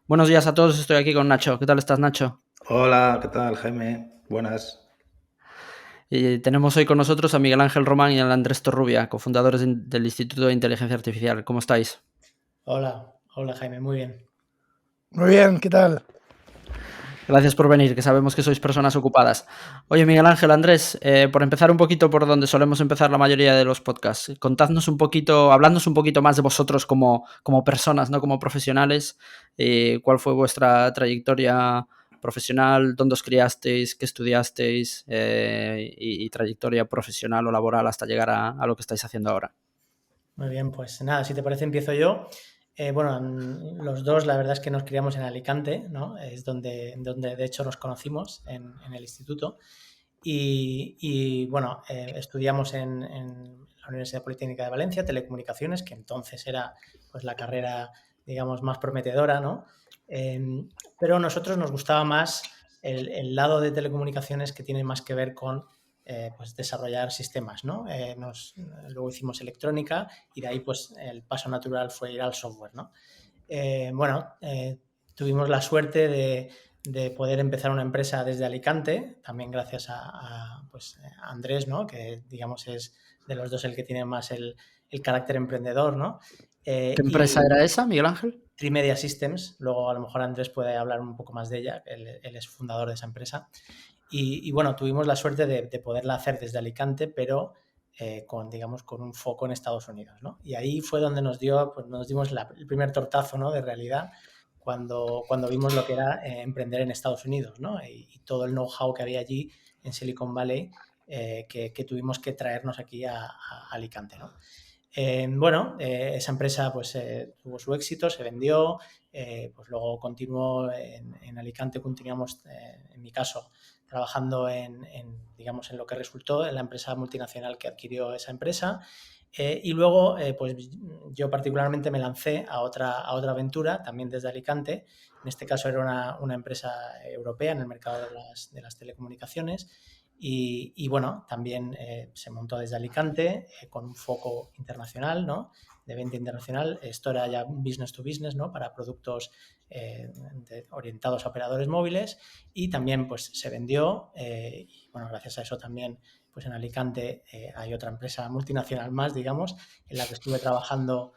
Buenos días a todos, estoy aquí con Nacho. ¿Qué tal estás, Nacho? Hola, ¿qué tal, Jaime? Buenas. Y tenemos hoy con nosotros a Miguel Ángel Román y a Andrés Torrubia, cofundadores del Instituto de Inteligencia Artificial. ¿Cómo estáis? Hola, hola Jaime, muy bien. Muy bien, ¿qué tal? Gracias por venir, que sabemos que sois personas ocupadas. Oye, Miguel Ángel, Andrés, por empezar un poquito por donde solemos empezar la mayoría de los podcasts, contadnos un poquito, habladnos un poquito más de vosotros como personas, no como profesionales. ¿Cuál fue vuestra trayectoria profesional? ¿Dónde os criasteis? ¿Qué estudiasteis? Y trayectoria profesional o laboral hasta llegar a lo que estáis haciendo ahora. Muy bien, pues nada, si te parece empiezo yo. Bueno, los dos la verdad es que nos criamos en Alicante, ¿no? Es donde de hecho nos conocimos en el instituto. Bueno, estudiamos en la Universidad Politécnica de Valencia, Telecomunicaciones, que entonces era pues la carrera, digamos, más prometedora, ¿no? Pero a nosotros nos gustaba más el lado de telecomunicaciones que tiene más que ver con pues desarrollar sistemas, ¿no? Luego hicimos electrónica y de ahí pues el paso natural fue ir al software, ¿no? Bueno, tuvimos la suerte de poder empezar una empresa desde Alicante, también gracias pues, a Andrés, ¿no? Que digamos es de los dos el que tiene más el carácter emprendedor, ¿no? ¿Qué empresa Y era esa, Miguel Ángel? Trimedia Systems, luego a lo mejor Andrés puede hablar un poco más de ella, él es fundador de esa empresa. Bueno, tuvimos la suerte de poderla hacer desde Alicante, pero digamos, con un foco en Estados Unidos, ¿no? Y ahí fue donde nos dimos el primer tortazo, ¿no? De realidad cuando vimos lo que era emprender en Estados Unidos, ¿no? Y todo el know-how que había allí en Silicon Valley que tuvimos que traernos aquí a Alicante, ¿no? Bueno, esa empresa pues tuvo su éxito, se vendió, pues luego continuó en Alicante, continuamos, en mi caso, trabajando digamos, en lo que resultó en la empresa multinacional que adquirió esa empresa. Y luego, pues yo particularmente me lancé a otra aventura, también desde Alicante. En este caso era una empresa europea en el mercado de las telecomunicaciones. Bueno, también se montó desde Alicante con un foco internacional, ¿no? De venta internacional. Esto era ya business to business, ¿no? Para productos orientados a operadores móviles y también pues se vendió y bueno, gracias a eso también pues en Alicante hay otra empresa multinacional más, digamos, en la que estuve trabajando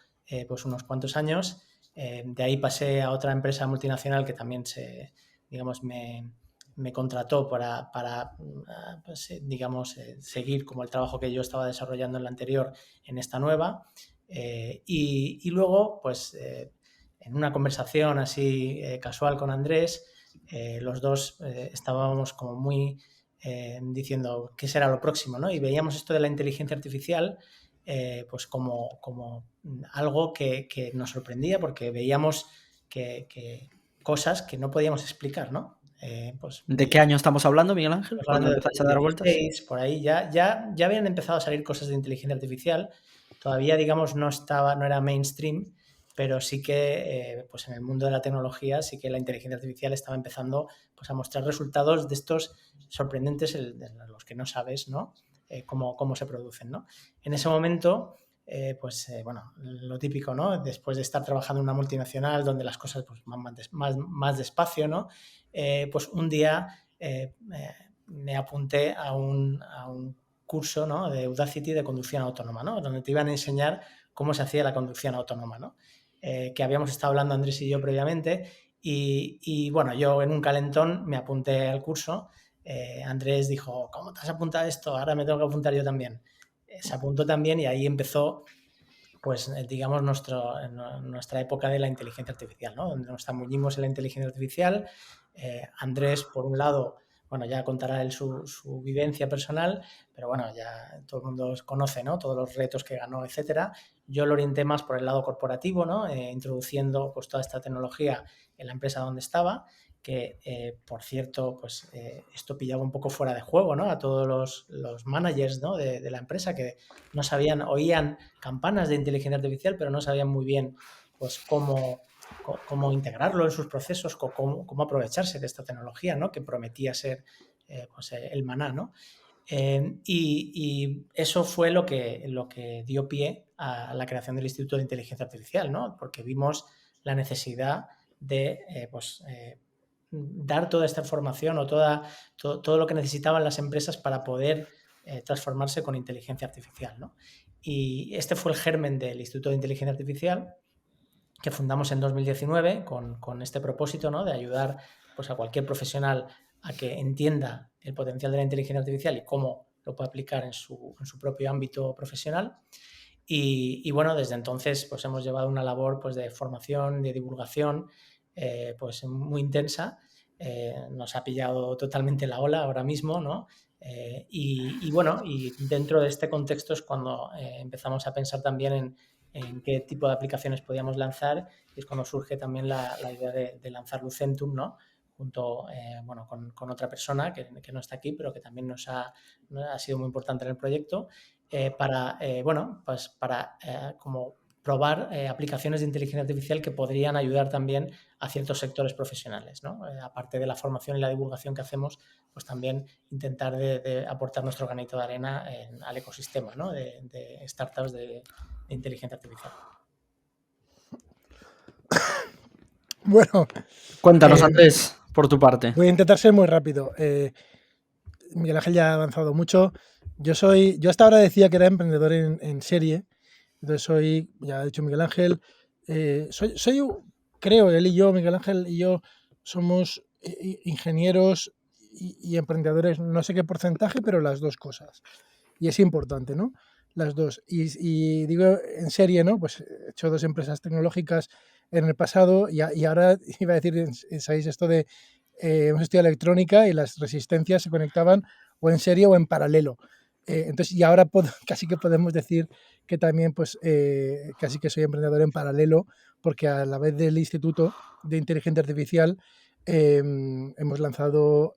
pues unos cuantos años. De ahí pasé a otra empresa multinacional que también digamos, me contrató para pues, digamos, seguir como el trabajo que yo estaba desarrollando en la anterior en esta nueva. Luego, pues, en una conversación así casual con Andrés, los dos estábamos como muy diciendo qué será lo próximo, ¿no? Y veíamos esto de la inteligencia artificial pues como algo que nos sorprendía porque veíamos que cosas que no podíamos explicar, ¿no? Pues ¿De qué año estamos hablando, Miguel Ángel? estamos Cuando hablando de empezáis a dar vueltas. 2016, por ahí ya habían empezado a salir cosas de inteligencia artificial. Todavía, digamos, no era mainstream, pero sí que pues en el mundo de la tecnología sí que la inteligencia artificial estaba empezando pues, a mostrar resultados de estos sorprendentes, de los que no sabes, ¿no? Cómo se producen, ¿no? En ese momento, pues bueno, lo típico, ¿no? Después de estar trabajando en una multinacional donde las cosas pues, van más despacio, ¿no? Pues un día me apunté a un curso, ¿no? De Udacity de conducción autónoma, ¿no? Donde te iban a enseñar cómo se hacía la conducción autónoma, ¿no? Que habíamos estado hablando Andrés y yo previamente. Bueno, yo en un calentón me apunté al curso. Andrés dijo, ¿cómo te has apuntado a esto? Ahora me tengo que apuntar yo también. Se apuntó también y ahí empezó pues digamos nuestra época de la inteligencia artificial, ¿no? Donde nos zambullimos en la inteligencia artificial. Andrés, por un lado, bueno, ya contará él su vivencia personal, pero bueno, ya todo el mundo conoce, ¿no? Todos los retos que ganó, etcétera. Yo lo orienté más por el lado corporativo, ¿no? Introduciendo pues toda esta tecnología en la empresa donde estaba, que por cierto, pues esto pillaba un poco fuera de juego, ¿no? A todos los managers, ¿no? de la empresa que no sabían, oían campanas de inteligencia artificial, pero no sabían muy bien pues cómo integrarlo en sus procesos, cómo aprovecharse de esta tecnología, ¿no? Que prometía ser pues, el maná, ¿no? Y eso fue lo que dio pie a la creación del Instituto de Inteligencia Artificial, ¿no? Porque vimos la necesidad de dar toda esta información o todo lo que necesitaban las empresas para poder transformarse con inteligencia artificial, ¿no? Y este fue el germen del Instituto de Inteligencia Artificial, que fundamos en 2019 con este propósito, ¿no?, de ayudar pues, a cualquier profesional a que entienda el potencial de la inteligencia artificial y cómo lo puede aplicar en su propio ámbito profesional. Y bueno, desde entonces pues hemos llevado una labor pues de formación, de divulgación pues muy intensa. Nos ha pillado totalmente la ola ahora mismo, ¿no? Y bueno, y dentro de este contexto es cuando empezamos a pensar también en qué tipo de aplicaciones podíamos lanzar, y es cuando surge también la idea de lanzar Lucentum, ¿no? Junto con otra persona que no está aquí, pero que también nos ha sido muy importante en el proyecto. Para como probar aplicaciones de inteligencia artificial que podrían ayudar también a ciertos sectores profesionales, ¿no? Aparte de la formación y la divulgación que hacemos, pues también intentar de aportar nuestro granito de arena al ecosistema, ¿no?, de startups de inteligencia artificial. Bueno, Cuéntanos, Andrés, por tu parte. voy a intentar ser muy rápido. Miguel Ángel ya ha avanzado mucho. Yo hasta ahora decía que era emprendedor en serie. Entonces ya ha dicho Miguel Ángel, creo, él y yo, Miguel Ángel y yo, somos ingenieros y emprendedores, no sé qué porcentaje, pero las dos cosas. Y es importante, ¿no? Las dos. Y digo en serie, ¿no? Pues he hecho 2 empresas tecnológicas en el pasado y ahora iba a decir, ¿sabéis esto de hemos estudiado electrónica y las resistencias se conectaban o en serie o en paralelo? Entonces, y ahora casi que podemos decir que también, pues, casi que soy emprendedor en paralelo, porque a la vez del Instituto de Inteligencia Artificial hemos lanzado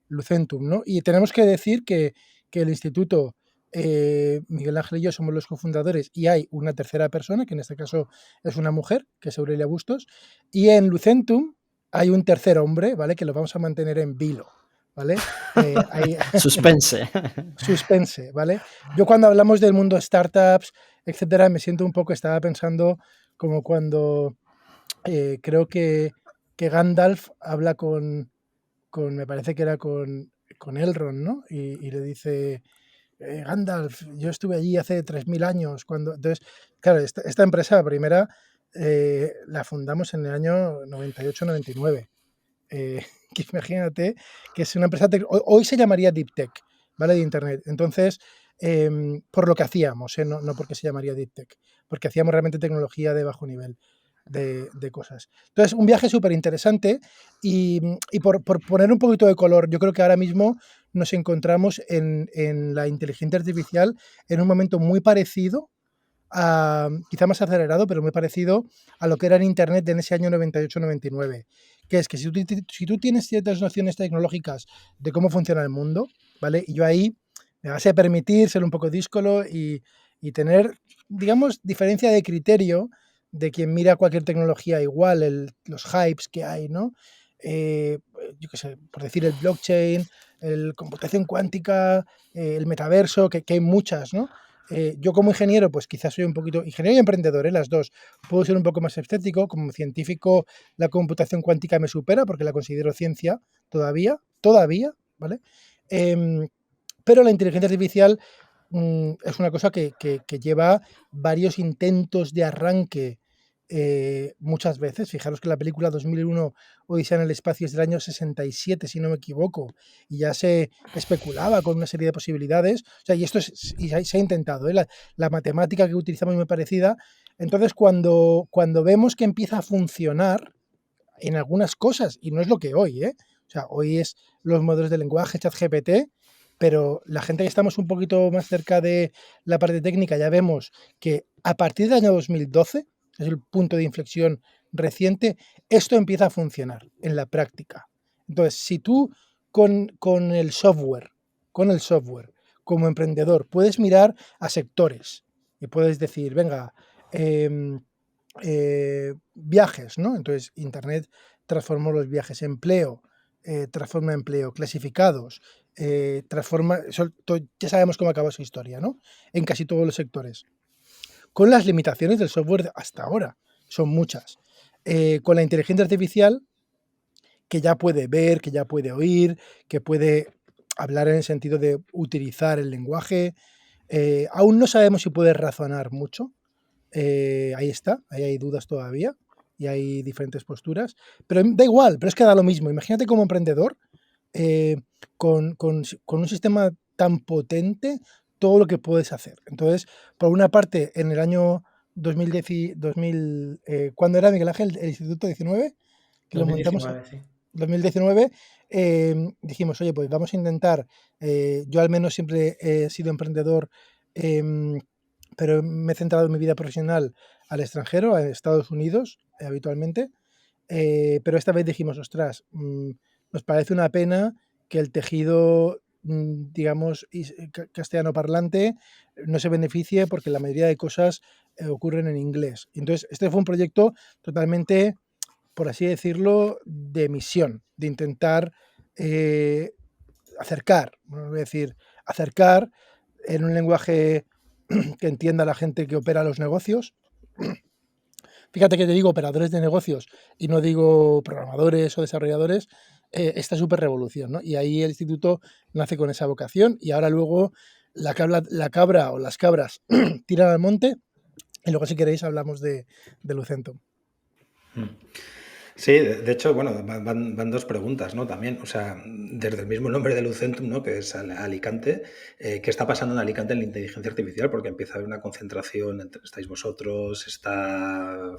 Lucentum, ¿no? Y tenemos que decir que el Instituto, Miguel Ángel y yo somos los cofundadores, y hay una tercera persona, que en este caso es una mujer, que es Aurelia Bustos, y en Lucentum hay un tercer hombre, ¿vale?, que lo vamos a mantener en vilo, ¿vale? Suspense. Suspense, ¿vale? Yo cuando hablamos del mundo startups, etcétera, me siento un poco, estaba pensando como cuando creo que Gandalf habla me parece que era con Elrond, ¿no? Y le dice, Gandalf, yo estuve allí hace 3000 años. Entonces, claro, esta empresa primera la fundamos en el año 98-99. Que imagínate que es una empresa, hoy se llamaría Deep Tech, ¿vale?, de Internet. Entonces, por lo que hacíamos, no porque se llamaría Deep Tech, porque hacíamos realmente tecnología de bajo nivel de cosas. Entonces, un viaje súper interesante y por poner un poquito de color, yo creo que ahora mismo nos encontramos en la inteligencia artificial en un momento muy parecido, quizá más acelerado, pero muy parecido a lo que era en Internet en ese año 98-99, que es que si tú tienes ciertas nociones tecnológicas de cómo funciona el mundo, ¿vale? Y yo ahí me vas a permitir ser un poco díscolo y tener, digamos, diferencia de criterio de quien mira cualquier tecnología igual, los hypes que hay, ¿no? Yo qué sé, por decir el blockchain, el computación cuántica, el metaverso, que hay muchas, ¿no? Yo como ingeniero, pues quizás soy un poquito, ingeniero y emprendedor, las dos, puedo ser un poco más escéptico. Como científico, la computación cuántica me supera porque la considero ciencia todavía, ¿vale? Pero la inteligencia artificial es una cosa que lleva varios intentos de arranque muchas veces. Fijaros que la película 2001 Odisea en el espacio es del año 67, si no me equivoco, y ya se especulaba con una serie de posibilidades. O sea, y esto se ha intentado, ¿eh? La matemática que utilizamos es muy parecida. Entonces, cuando vemos que empieza a funcionar en algunas cosas, y no es lo que hoy, ¿eh? O sea, hoy es los modelos de lenguaje, ChatGPT, pero la gente que estamos un poquito más cerca de la parte técnica ya vemos que a partir del año 2012, es el punto de inflexión reciente, esto empieza a funcionar en la práctica. Entonces, si tú con el software, como emprendedor, puedes mirar a sectores y puedes decir, venga, viajes, ¿no? Entonces, Internet transformó los viajes, transforma empleo, clasificados, ya sabemos cómo acaba su historia, ¿no? En casi todos los sectores. Con las limitaciones del software hasta ahora, son muchas. con la inteligencia artificial, que ya puede ver, que ya puede oír, que puede hablar en el sentido de utilizar el lenguaje. Aún no sabemos si puede razonar mucho. Ahí está, ahí hay dudas todavía y hay diferentes posturas. Pero da igual, pero es que da lo mismo. Imagínate como emprendedor, con un sistema tan potente, todo lo que puedes hacer. Entonces, por una parte, en el año 2010, ¿cuándo era, Miguel Ángel? ¿El Instituto 19? Que lo montamos 2019, sí. 2019, dijimos, oye, pues vamos a intentar, yo al menos siempre he sido emprendedor, pero me he centrado en mi vida profesional al extranjero, a Estados Unidos, habitualmente, pero esta vez dijimos, ostras, nos parece una pena que el tejido, digamos, castellano parlante no se beneficie porque la mayoría de cosas ocurren en inglés. Entonces, este fue un proyecto totalmente, por así decirlo, de misión, de intentar acercar, bueno, voy a decir, acercar en un lenguaje que entienda la gente que opera los negocios. Fíjate que te digo operadores de negocios y no digo programadores o desarrolladores, esta super revolución, ¿no? Y ahí el instituto nace con esa vocación y ahora luego la cabra o las cabras tiran al monte y luego si queréis hablamos de Lucentum. Sí, de hecho, bueno, van dos preguntas, ¿no? También, o sea, desde el mismo nombre de Lucentum, ¿no? Que es Alicante, ¿qué está pasando en Alicante en la inteligencia artificial? Porque empieza a haber una concentración entre, estáis vosotros, está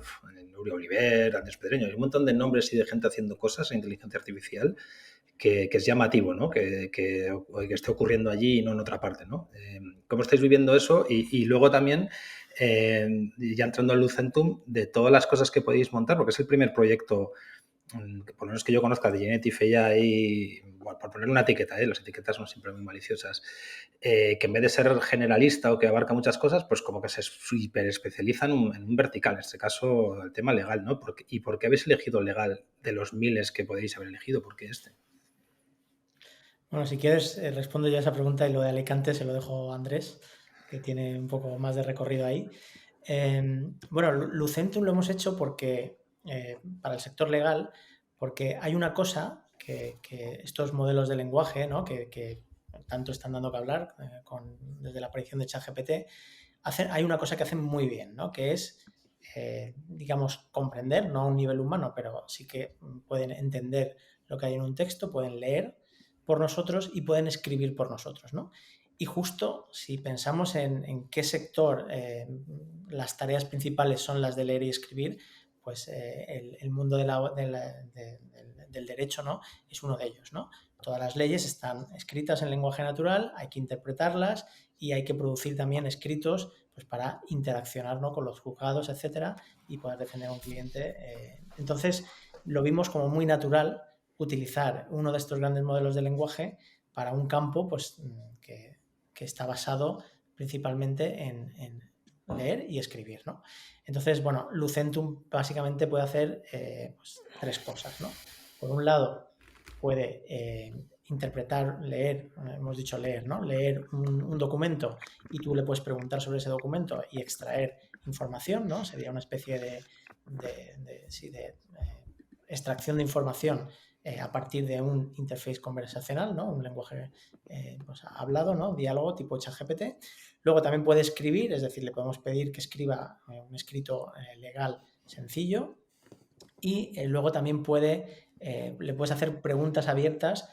Nuria Oliver, Andrés Pedreño, hay un montón de nombres y de gente haciendo cosas en inteligencia artificial que es llamativo, ¿no? Que esté ocurriendo allí y no en otra parte, ¿no? ¿Cómo estáis viviendo eso? Y luego también, ya entrando al Lucentum, de todas las cosas que podéis montar, porque es el primer proyecto, por lo menos que yo conozca, de Generative AI, bueno, por ponerle una etiqueta, las etiquetas son siempre muy maliciosas, que en vez de ser generalista o que abarca muchas cosas, pues como que se hiper especializa en un vertical, en este caso el tema legal, ¿no? ¿Y por qué habéis elegido legal de los miles que podéis haber elegido? ¿Por qué este? Bueno, si quieres, respondo yo a esa pregunta y lo de Alicante se lo dejo a Andrés, que tiene un poco más de recorrido ahí. Bueno, Lucentum lo hemos hecho porque, para el sector legal, porque hay una cosa que estos modelos de lenguaje, ¿no? que tanto están dando que hablar desde la aparición de ChatGPT, hay una cosa que hacen muy bien, ¿no? Que es, digamos, comprender, no a un nivel humano, pero sí que pueden entender lo que hay en un texto, pueden leer por nosotros y pueden escribir por nosotros, ¿no? Y justo si pensamos en qué sector las tareas principales son las de leer y escribir, pues el mundo del derecho, ¿no? Es uno de ellos, ¿no? Todas las leyes están escritas en lenguaje natural, hay que interpretarlas y hay que producir también escritos, pues, para interaccionar, ¿no? Con los juzgados, etcétera, y poder defender a un cliente. Entonces, lo vimos como muy natural utilizar uno de estos grandes modelos de lenguaje para un campo, pues, que está basado principalmente en leer y escribir, ¿no? Entonces, bueno, Lucentum básicamente puede hacer pues, tres cosas, ¿no? Por un lado, puede interpretar, leer, hemos dicho leer, ¿no? Leer un documento y tú le puedes preguntar sobre ese documento y extraer información, ¿no? Sería una especie de extracción de información a partir de un interface conversacional, ¿no? Un lenguaje pues, hablado, ¿no? Diálogo tipo ChatGPT. Luego también puede escribir, es decir, le podemos pedir que escriba un escrito legal sencillo. Y luego también le puedes hacer preguntas abiertas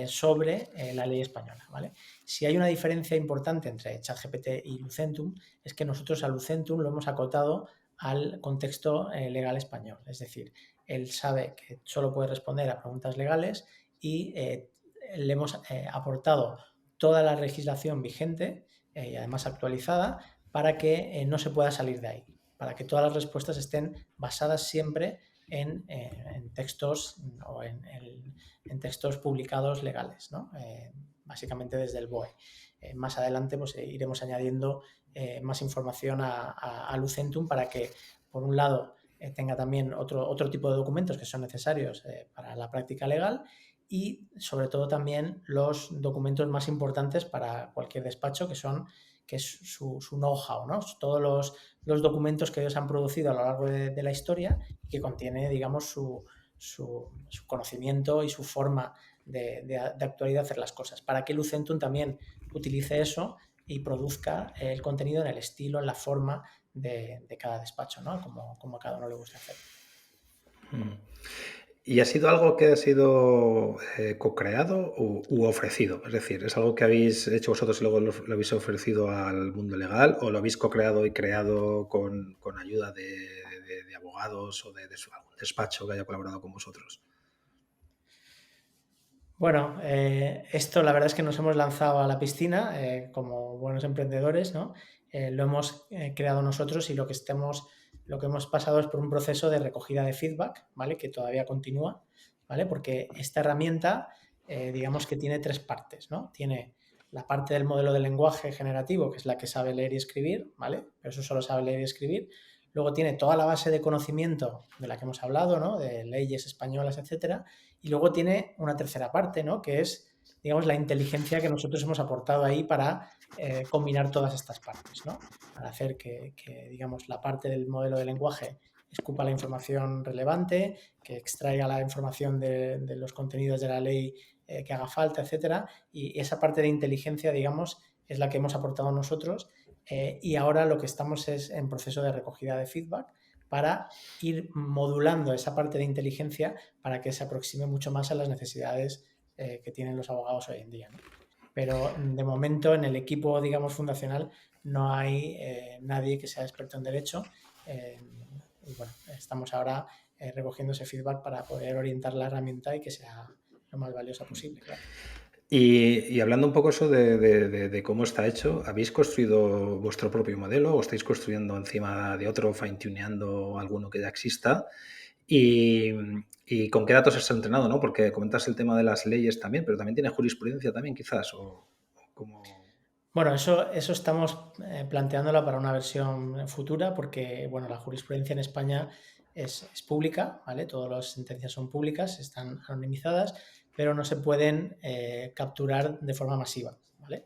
sobre la ley española, ¿vale? Si hay una diferencia importante entre ChatGPT y Lucentum, es que nosotros a Lucentum lo hemos acotado al contexto legal español. Es decir, él sabe que solo puede responder a preguntas legales y le hemos aportado toda la legislación vigente y además actualizada para que no se pueda salir de ahí, para que todas las respuestas estén basadas siempre en textos o en textos publicados legales, ¿no? Básicamente desde el BOE. Más adelante pues, iremos añadiendo más información a Lucentum para que, por un lado, tenga también otro tipo de documentos que son necesarios para la práctica legal y, sobre todo, también los documentos más importantes para cualquier despacho, que son que es su know-how, ¿no? Todos los documentos que ellos han producido a lo largo de la historia y que contiene, digamos, su conocimiento y su forma de actuar y de hacer las cosas, para que Lucentum también utilice eso y produzca el contenido en el estilo, en la forma de cada despacho, ¿no? Como a cada uno le gusta hacer. ¿Y ha sido algo que ha sido co-creado u ofrecido? Es decir, ¿es algo que habéis hecho vosotros y luego lo habéis ofrecido al mundo legal, o lo habéis co-creado y creado con ayuda de abogados o de algún despacho que haya colaborado con vosotros? Bueno, esto la verdad es que nos hemos lanzado a la piscina como buenos emprendedores, ¿no? Lo hemos creado nosotros y lo que hemos pasado es por un proceso de recogida de feedback, ¿vale? Que todavía continúa, ¿vale? Porque esta herramienta, digamos que tiene 3 partes, ¿no? Tiene la parte del modelo de lenguaje generativo, que es la que sabe leer y escribir, ¿vale? Pero eso solo sabe leer y escribir. Luego tiene toda la base de conocimiento de la que hemos hablado, ¿no? De leyes españolas, etcétera. Y luego tiene una tercera parte, ¿no? Que es, digamos, la inteligencia que nosotros hemos aportado ahí para combinar todas estas partes, ¿no? Para hacer que, digamos, la parte del modelo de lenguaje escupa la información relevante, que extraiga la información de los contenidos de la ley que haga falta, etcétera. Y esa parte de inteligencia, digamos, es la que hemos aportado nosotros. Y ahora lo que estamos es en proceso de recogida de feedback para ir modulando esa parte de inteligencia para que se aproxime mucho más a las necesidades que tienen los abogados hoy en día, ¿no? Pero de momento en el equipo, digamos, fundacional no hay nadie que sea experto en derecho y bueno, estamos ahora recogiendo ese feedback para poder orientar la herramienta y que sea lo más valiosa posible, claro. Y hablando un poco eso de cómo está hecho, ¿habéis construido vuestro propio modelo o estáis construyendo encima de otro, fine-tuneando alguno que ya exista? ¿Y con qué datos has entrenado, no? Porque comentas el tema de las leyes también, pero también tiene jurisprudencia también, quizás, o como... Bueno, eso estamos planteándola para una versión futura porque, bueno, la jurisprudencia en España es pública, ¿vale? Todas las sentencias son públicas, están anonimizadas, pero no se pueden capturar de forma masiva, ¿vale?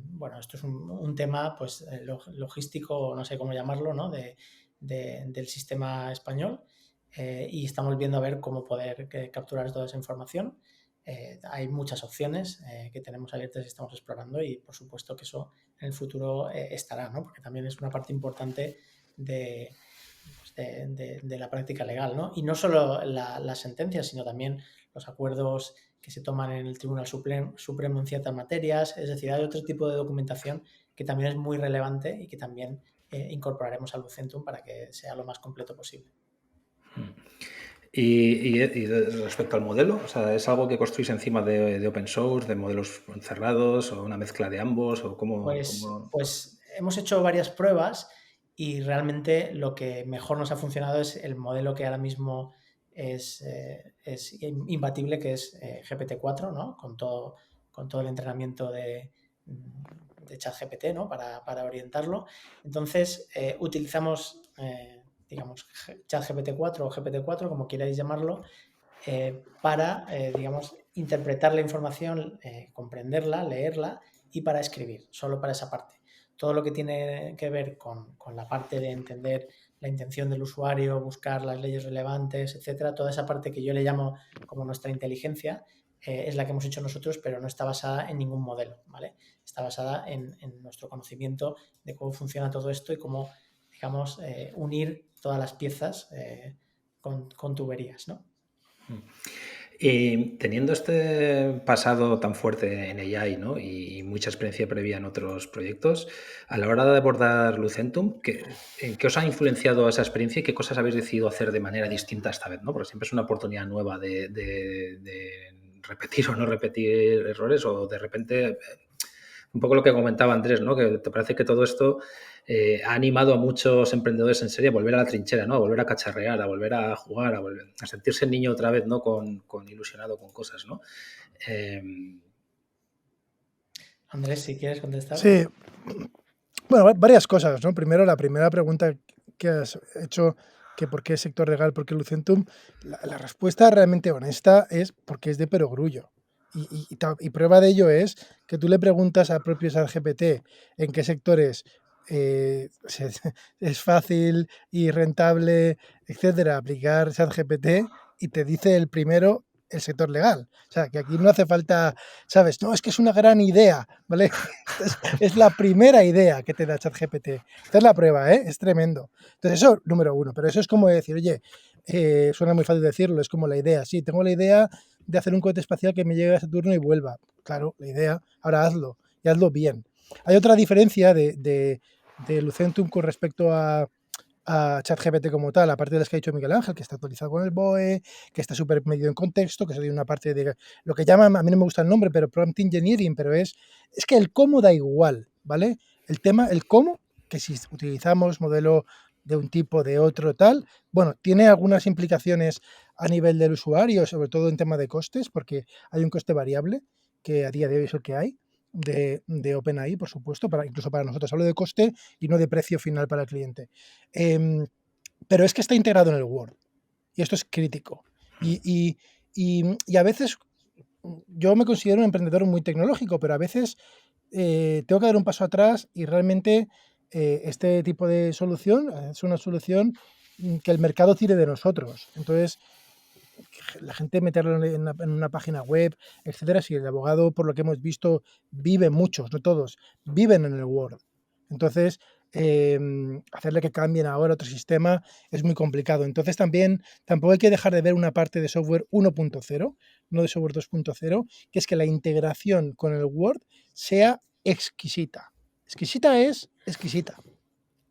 Bueno, esto es un tema, pues, logístico, no sé cómo llamarlo, ¿no? Del sistema español y estamos viendo a ver cómo poder capturar toda esa información. Hay muchas opciones que tenemos abiertas y estamos explorando y por supuesto que eso en el futuro estará, ¿no? Porque también es una parte importante de la práctica legal, ¿no? Y no solo las sentencias, sino también los acuerdos que se toman en el Tribunal Supremo en ciertas materias, es decir, hay otro tipo de documentación que también es muy relevante y que también incorporaremos al Lucentum para que sea lo más completo posible. Y respecto al modelo, o sea, ¿es algo que construís encima de open source, de modelos cerrados, o una mezcla de ambos, o cómo? Pues hemos hecho varias pruebas y realmente lo que mejor nos ha funcionado es el modelo que ahora mismo es imbatible, que es GPT-4, ¿no? Con todo el entrenamiento de ChatGPT, ¿no? Para orientarlo. Entonces, utilizamos, digamos, ChatGPT-4 o GPT-4, como queráis llamarlo, para, digamos, interpretar la información, comprenderla, leerla y para escribir, solo para esa parte. Todo lo que tiene que ver con la parte de entender la intención del usuario, buscar las leyes relevantes, etcétera, toda esa parte que yo le llamo como nuestra inteligencia, es la que hemos hecho nosotros, pero no está basada en ningún modelo, ¿vale? Está basada en nuestro conocimiento de cómo funciona todo esto y cómo, digamos, unir todas las piezas con tuberías, ¿no? Y teniendo este pasado tan fuerte en AI, ¿no? y mucha experiencia previa en otros proyectos, a la hora de abordar Lucentum, ¿en qué os ha influenciado esa experiencia y qué cosas habéis decidido hacer de manera distinta esta vez, ¿no? Porque siempre es una oportunidad nueva de repetir o no repetir errores o de repente... Un poco lo que comentaba Andrés, ¿no? Que te parece que todo esto ha animado a muchos emprendedores en serie a volver a la trinchera, ¿no? A volver a cacharrear, a volver a jugar, a sentirse niño otra vez, ¿no? Con ilusionado con cosas, ¿no? Andrés, si quieres contestar. Sí. Bueno, varias cosas, ¿no? Primero, la primera pregunta que has hecho, que por qué sector legal, por qué Lucentum, la respuesta realmente honesta es porque es de perogrullo. Y prueba de ello es que tú le preguntas al propio ChatGPT en qué sectores es fácil y rentable, etcétera, aplicar ChatGPT y te dice el primero el sector legal. O sea, que aquí no hace falta, ¿sabes? No, es que es una gran idea, ¿vale? Es la primera idea que te da ChatGPT. Esta es la prueba, ¿eh? Es tremendo. Entonces, eso, número uno. Pero eso es como decir, oye, suena muy fácil decirlo, es como la idea. Sí, tengo la idea de hacer un cohete espacial que me llegue a Saturno y vuelva. Claro, la idea, ahora hazlo, y hazlo bien. Hay otra diferencia de Lucentum con respecto a ChatGPT como tal, aparte de las que ha dicho Miguel Ángel, que está actualizado con el BOE, que está súper medido en contexto, que soy una parte de lo que llaman, a mí no me gusta el nombre, pero prompt engineering, pero es que el cómo da igual, ¿vale? El tema, el cómo, que si utilizamos modelo de un tipo, de otro, tal, bueno, tiene algunas implicaciones a nivel del usuario, sobre todo en tema de costes, porque hay un coste variable, que a día de hoy es el que hay, de OpenAI, por supuesto, incluso para nosotros. Hablo de coste y no de precio final para el cliente. Pero es que está integrado en el Word. Y esto es crítico. Y a veces yo me considero un emprendedor muy tecnológico, pero a veces tengo que dar un paso atrás y realmente este tipo de solución es una solución que el mercado tire de nosotros. Entonces, la gente meterlo en una página web, etcétera, si el abogado, por lo que hemos visto, vive, muchos, no todos, viven en el Word. Entonces, hacerle que cambien ahora otro sistema es muy complicado. Entonces, tampoco hay que dejar de ver una parte de software 1.0, no de software 2.0, que es que la integración con el Word sea exquisita. Exquisita es exquisita.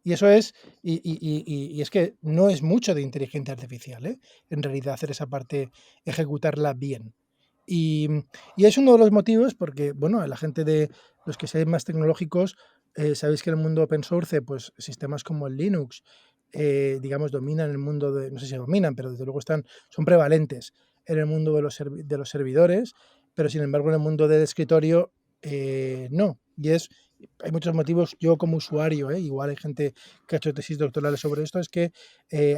Y eso es, y es que no es mucho de inteligencia artificial, ¿eh? En realidad, hacer esa parte, ejecutarla bien. Y, y es uno de los motivos porque, bueno, a la gente de los que seáis más tecnológicos, sabéis que en el mundo open source, pues sistemas como el Linux, digamos, dominan el mundo de, no sé si dominan, pero desde luego son prevalentes en el mundo de los servidores, pero sin embargo en el mundo del escritorio no. Hay muchos motivos, yo como usuario, igual hay gente que ha hecho tesis doctorales sobre esto, es que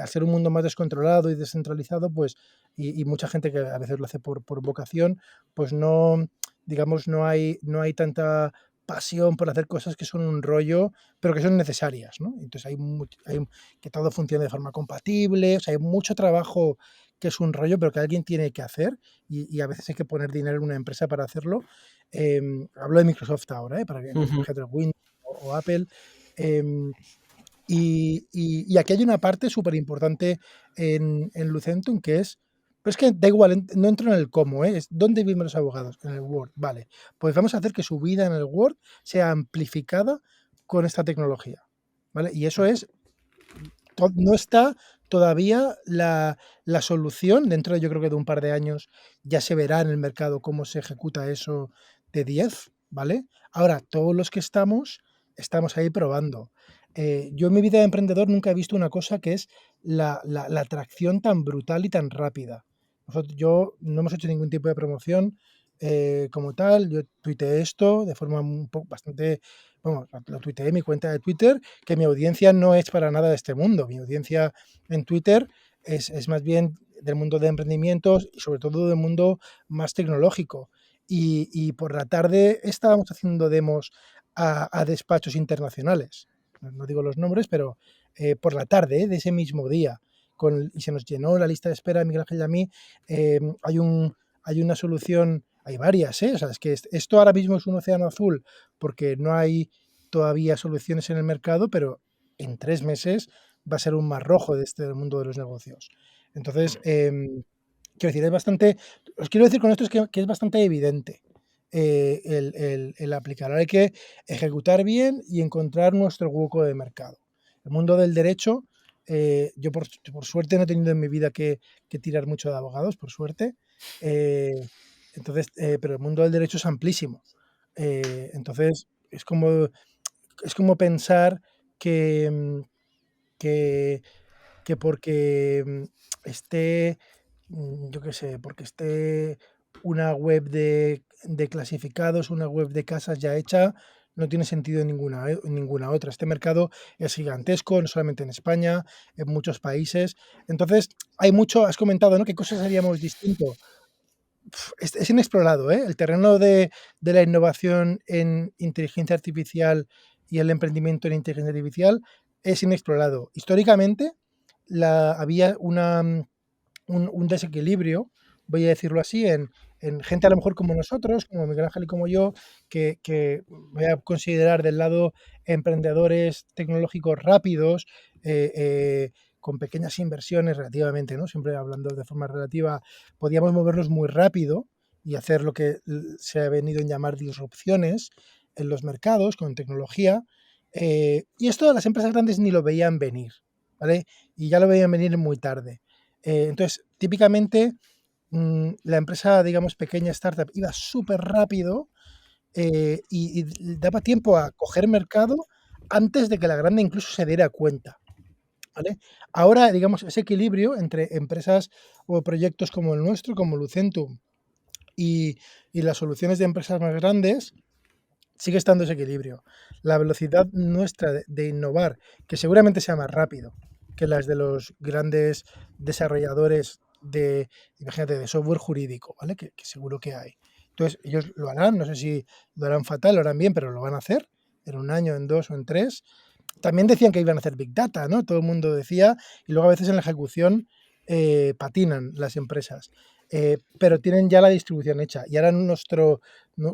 al ser un mundo más descontrolado y descentralizado, pues, y mucha gente que a veces lo hace por vocación, pues no, digamos, no hay tanta pasión por hacer cosas que son un rollo, pero que son necesarias, ¿no? Entonces que todo funcione de forma compatible, o sea, hay mucho trabajo que es un rollo, pero que alguien tiene que hacer y a veces hay que poner dinero en una empresa para hacerlo. Hablo de Microsoft ahora, para que imagínate Windows o Apple. Y aquí hay una parte súper importante en Lucentum que es, pero es que da igual, no entro en el cómo, es dónde viven los abogados, en el Word, vale. Pues vamos a hacer que su vida en el Word sea amplificada con esta tecnología, ¿vale? Y eso es, no está todavía la solución, dentro de yo creo que de un par de años ya se verá en el mercado cómo se ejecuta eso de 10, ¿vale? Ahora, todos los que estamos ahí probando. Yo en mi vida de emprendedor nunca he visto una cosa que es la atracción tan brutal y tan rápida. Yo no hemos hecho ningún tipo de promoción como tal, yo tuiteé esto de forma un poco bastante, bueno, lo tuiteé en mi cuenta de Twitter, que mi audiencia no es para nada de este mundo, mi audiencia en Twitter es más bien del mundo de emprendimientos y sobre todo del mundo más tecnológico. Y por la tarde estábamos haciendo demos a despachos internacionales. No digo los nombres, pero por la tarde de ese mismo día. Y se nos llenó la lista de espera de Miguel Ángel y a mí. Hay una solución, hay varias, ¿eh? O sea, es que esto ahora mismo es un océano azul porque no hay todavía soluciones en el mercado, pero en 3 meses va a ser un mar rojo de este mundo de los negocios. Entonces, quiero decir, os quiero decir con esto es que es bastante evidente el aplicar. Ahora hay que ejecutar bien y encontrar nuestro hueco de mercado. El mundo del derecho, yo por suerte no he tenido en mi vida que tirar mucho de abogados, por suerte. Entonces, pero el mundo del derecho es amplísimo. Entonces, es como pensar que, que, que porque esté, yo qué sé, porque esté una web de clasificados, una web de casas ya hecha, no tiene sentido en ninguna otra. Este mercado es gigantesco, no solamente en España, en muchos países. Entonces, hay mucho, has comentado, ¿no? ¿Qué cosas haríamos distinto? es inexplorado, ¿eh? El terreno de la innovación en inteligencia artificial y el emprendimiento en inteligencia artificial es inexplorado. Históricamente había un desequilibrio, voy a decirlo así, en gente a lo mejor como nosotros, como Miguel Ángel y como yo, que voy a considerar del lado emprendedores tecnológicos rápidos, con pequeñas inversiones relativamente, ¿no? Siempre hablando de forma relativa, podíamos movernos muy rápido y hacer lo que se ha venido en llamar disrupciones en los mercados con tecnología. Y esto las empresas grandes ni lo veían venir, ¿vale? Y ya lo veían venir muy tarde. Entonces, típicamente, la empresa, digamos, pequeña startup iba súper rápido y daba tiempo a coger mercado antes de que la grande incluso se diera cuenta, ¿vale? Ahora, digamos, ese equilibrio entre empresas o proyectos como el nuestro, como Lucentum, y las soluciones de empresas más grandes, sigue estando ese equilibrio. La velocidad nuestra de innovar, que seguramente sea más rápido que las de los grandes desarrolladores imagínate, de software jurídico, ¿vale? Que seguro que hay. Entonces, ellos lo harán, no sé si lo harán fatal, lo harán bien, pero lo van a hacer en 1 año, en 2 o en 3. También decían que iban a hacer Big Data, ¿no? Todo el mundo decía, y luego a veces en la ejecución patinan las empresas. Pero tienen ya la distribución hecha. Y ahora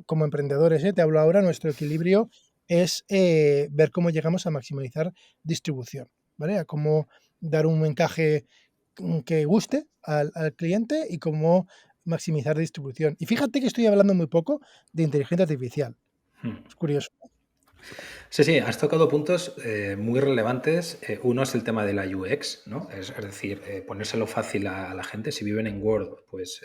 como emprendedores, te hablo ahora, nuestro equilibrio es ver cómo llegamos a maximizar distribución, ¿vale? A cómo dar un encaje que guste al cliente y cómo maximizar distribución. Y fíjate que estoy hablando muy poco de inteligencia artificial. Es curioso. Sí, sí, has tocado puntos muy relevantes. Uno es el tema de la UX, ¿no? Es decir, ponérselo fácil a la gente. Si viven en Word, pues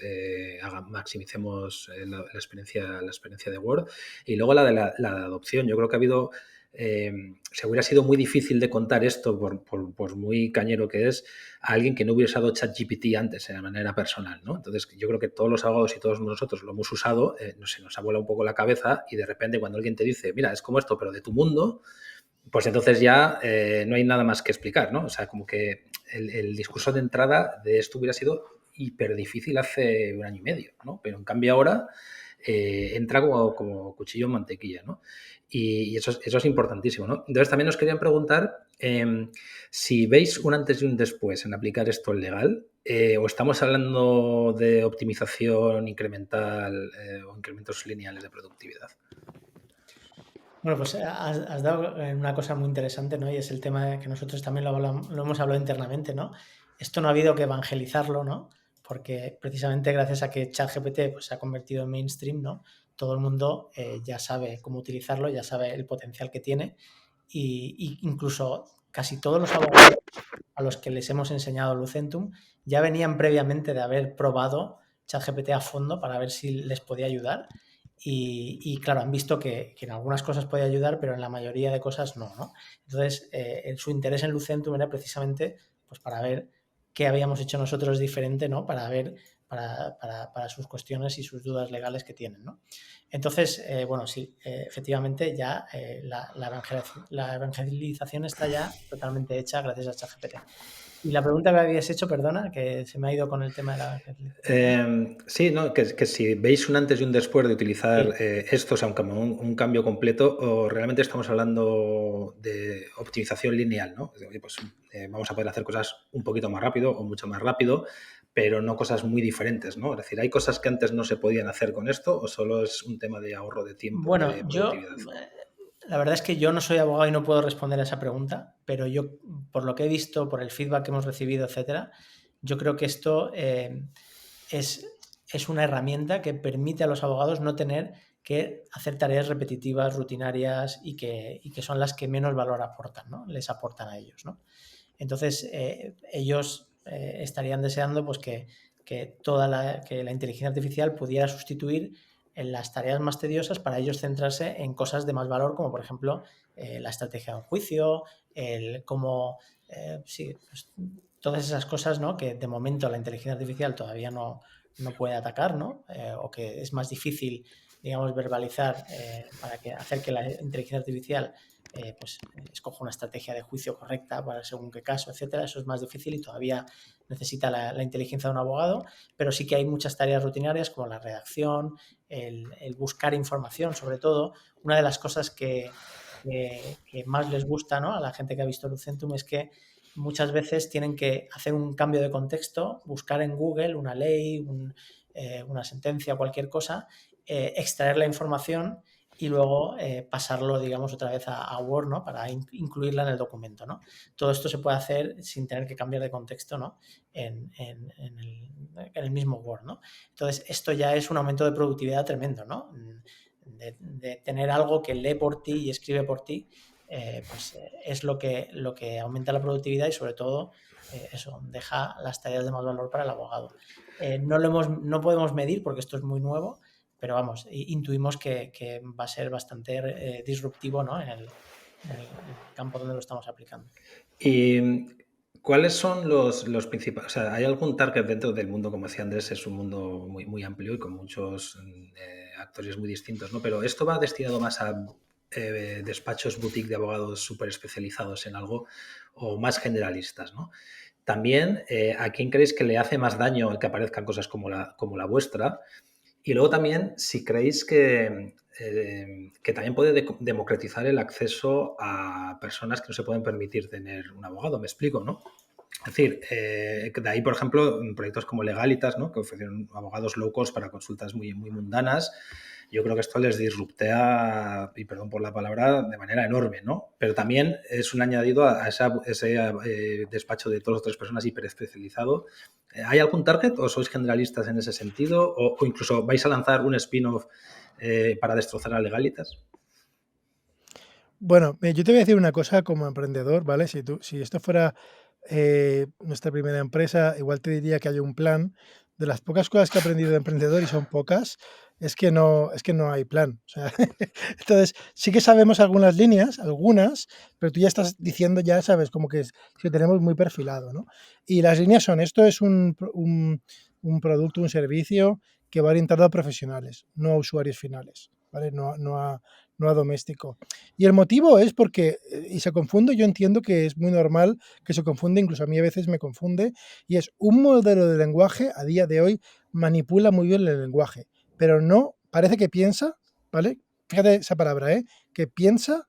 maximicemos la experiencia de Word. Y luego la de la adopción. Yo creo que ha habido... se hubiera sido muy difícil de contar esto, por muy cañero que es, a alguien que no hubiera usado ChatGPT antes de manera personal, ¿no? Entonces, yo creo que todos los abogados y todos nosotros lo hemos usado, no sé, nos ha volado un poco la cabeza y de repente cuando alguien te dice, mira, es como esto, pero de tu mundo, pues entonces ya no hay nada más que explicar, ¿no? O sea, como que el discurso de entrada de esto hubiera sido hiper difícil hace 1 año y medio, ¿no? Pero en cambio ahora entra como cuchillo en mantequilla, ¿no? Y eso es importantísimo, ¿no? Entonces también nos querían preguntar si veis un antes y un después en aplicar esto en legal, o estamos hablando de optimización incremental o incrementos lineales de productividad. Bueno, pues has dado en una cosa muy interesante, ¿no? Y es el tema de que nosotros también lo hemos hablado internamente, ¿no? Esto no ha habido que evangelizarlo, ¿no? Porque precisamente gracias a que ChatGPT pues, se ha convertido en mainstream, ¿no? Todo el mundo ya sabe cómo utilizarlo, ya sabe el potencial que tiene y incluso casi todos los abogados a los que les hemos enseñado Lucentum ya venían previamente de haber probado ChatGPT a fondo para ver si les podía ayudar. Y claro, han visto que en algunas cosas puede ayudar, pero en la mayoría de cosas no, ¿no? Entonces, su interés en Lucentum era precisamente pues, para ver qué habíamos hecho nosotros diferente, ¿no? Para ver, para sus cuestiones y sus dudas legales que tienen, ¿no? Entonces, bueno, sí, efectivamente ya la evangelización está ya totalmente hecha gracias a ChatGPT. Y la pregunta que habías hecho, perdona, que se me ha ido con el tema de la evangelización. Sí, no, que si veis un antes y un después de utilizar Sí. estos, aunque como un cambio completo, o realmente estamos hablando de optimización lineal, ¿no? Es decir, pues, vamos a poder hacer cosas un poquito más rápido o mucho más rápido, pero no cosas muy diferentes, ¿no? Es decir, ¿hay cosas que antes no se podían hacer con esto o solo es un tema de ahorro de tiempo, de Bueno, productividad? la verdad es que yo no soy abogado y no puedo responder a esa pregunta, pero yo, por lo que he visto, por el feedback que hemos recibido, etcétera, yo creo que esto es una herramienta que permite a los abogados no tener que hacer tareas repetitivas, rutinarias y que son las que menos valor aportan, ¿no? Les aportan a ellos, ¿no? Entonces, ellos estarían deseando pues, que la inteligencia artificial pudiera sustituir en las tareas más tediosas para ellos centrarse en cosas de más valor, como por ejemplo la estrategia de un juicio, sí, pues, todas esas cosas, ¿no? Que de momento la inteligencia artificial todavía no puede atacar, ¿no? O que es más difícil digamos, verbalizar para hacer que la inteligencia artificial pues escoja una estrategia de juicio correcta para según qué caso, etcétera. Eso es más difícil y todavía necesita la inteligencia de un abogado, pero sí que hay muchas tareas rutinarias como la redacción, el buscar información, sobre todo. Una de las cosas que más les gusta, ¿no?, a la gente que ha visto Lucentum es que muchas veces tienen que hacer un cambio de contexto, buscar en Google una ley, una sentencia, cualquier cosa, extraer la información y luego pasarlo, digamos, otra vez a Word, ¿no?, para incluirla en el documento, ¿no? Todo esto se puede hacer sin tener que cambiar de contexto, ¿no?, en el mismo Word, ¿no? Entonces, esto ya es un aumento de productividad tremendo, ¿no? De tener algo que lee por ti y escribe por ti, pues es lo que aumenta la productividad y sobre todo eso, deja las tareas de más valor para el abogado. No podemos medir porque esto es muy nuevo, pero vamos, intuimos que va a ser bastante disruptivo, ¿no?, en el campo donde lo estamos aplicando. ¿Y cuáles son los principales? O sea, ¿hay algún target dentro del mundo? Como decía Andrés, es un mundo muy, muy amplio y con muchos actores muy distintos, ¿no? Pero esto va destinado más a despachos boutique de abogados súper especializados en algo o más generalistas, ¿no? También, ¿a quién creéis que le hace más daño el que aparezcan cosas como la vuestra? Y luego también, si creéis que también puede democratizar el acceso a personas que no se pueden permitir tener un abogado, me explico, ¿no? Es decir, de ahí, por ejemplo, proyectos como Legalitas, ¿no?, que ofrecen abogados low cost para consultas muy, muy mundanas. Yo creo que esto les disruptea, y perdón por la palabra, de manera enorme, ¿no? Pero también es un añadido a ese despacho de 2 o 3 personas hiperespecializado. ¿Hay algún target o sois generalistas en ese sentido? ¿O incluso vais a lanzar un spin-off para destrozar a Legalitas? Bueno, yo te voy a decir una cosa como emprendedor, ¿vale? Si esto fuera nuestra primera empresa, igual te diría que hay un plan. De las pocas cosas que he aprendido de emprendedor, y son pocas, es que no hay plan. O sea, entonces, sí que sabemos algunas líneas, algunas, pero tú ya estás diciendo, ya sabes, como que lo tenemos muy perfilado, ¿no? Y las líneas son, esto es un producto, un servicio que va orientado a profesionales, no a usuarios finales, ¿vale? No a doméstico. Y el motivo es porque, y se confunde, yo entiendo que es muy normal que se confunde, incluso a mí a veces me confunde, y es un modelo de lenguaje, a día de hoy, manipula muy bien el lenguaje, pero no, parece que piensa, ¿vale? Fíjate esa palabra, que piensa,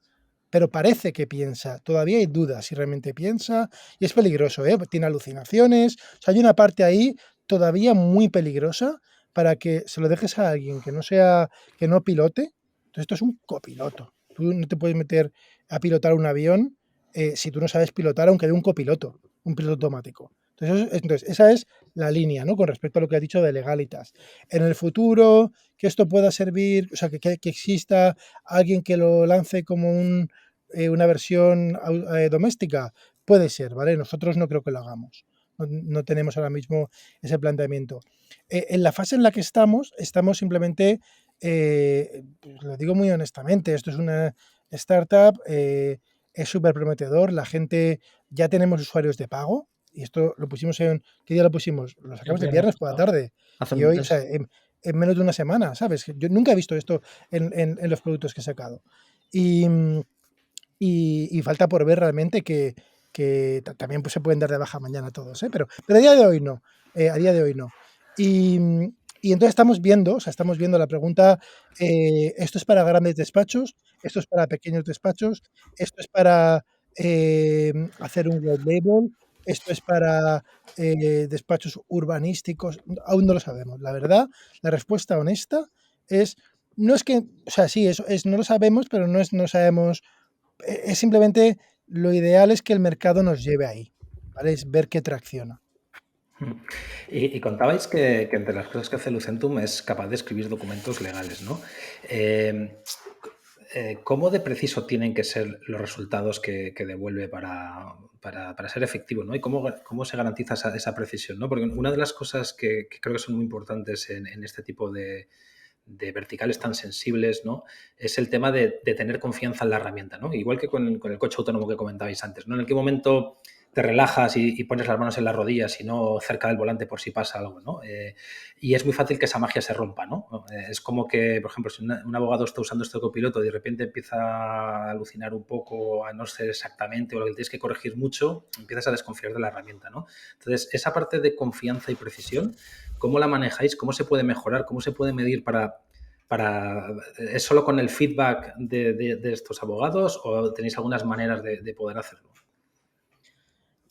pero parece que piensa. Todavía hay dudas si realmente piensa, y es peligroso, tiene alucinaciones, o sea, hay una parte ahí todavía muy peligrosa para que se lo dejes a alguien que no pilote. Entonces, esto es un copiloto. Tú no te puedes meter a pilotar un avión si tú no sabes pilotar, aunque de un copiloto, un piloto automático. Entonces, esa es la línea, ¿no?, con respecto a lo que has dicho de Legalitas. En el futuro, que esto pueda servir, o sea, que exista alguien que lo lance como una versión doméstica, puede ser, ¿vale? Nosotros no creo que lo hagamos. No tenemos ahora mismo ese planteamiento. En la fase en la que estamos simplemente, pues lo digo muy honestamente, esto es una startup, es súper prometedor, la gente, ya tenemos usuarios de pago, y esto lo pusimos ¿qué día lo pusimos? Lo sacamos el viernes por la tarde, y hoy, o sea, en menos de una semana, ¿sabes? Yo nunca he visto esto en los productos que he sacado. Y falta por ver realmente que también pues, se pueden dar de baja mañana todos, pero a día de hoy no. A día de hoy no. Y entonces estamos viendo la pregunta, ¿esto es para grandes despachos? ¿Esto es para pequeños despachos? ¿Esto es para hacer un white label? ¿Esto es para despachos urbanísticos? Aún no lo sabemos. La verdad, la respuesta honesta es, no es que, o sea, sí, no lo sabemos, pero no sabemos. Es simplemente, lo ideal es que el mercado nos lleve ahí, ¿vale? Es ver qué tracciona. Y contabais que entre las cosas que hace Lucentum es capaz de escribir documentos legales, ¿no? ¿Cómo de preciso tienen que ser los resultados que devuelve para ser efectivo, ¿no? Y cómo se garantiza esa precisión, ¿no? Porque una de las cosas que creo que son muy importantes en este tipo de verticales tan sensibles, ¿no?, es el tema de tener confianza en la herramienta, ¿no? Igual que con el coche autónomo que comentabais antes, ¿no? En qué momento te relajas y pones las manos en las rodillas y no cerca del volante por si pasa algo, ¿no? Y es muy fácil que esa magia se rompa, ¿no? Es como que, por ejemplo, si un abogado está usando este copiloto y de repente empieza a alucinar un poco, a no ser exactamente o lo que tienes que corregir mucho, empiezas a desconfiar de la herramienta, ¿no? Entonces, esa parte de confianza y precisión, ¿cómo la manejáis? ¿Cómo se puede mejorar? ¿Cómo se puede medir ¿Es solo con el feedback de estos abogados o tenéis algunas maneras de poder hacerlo?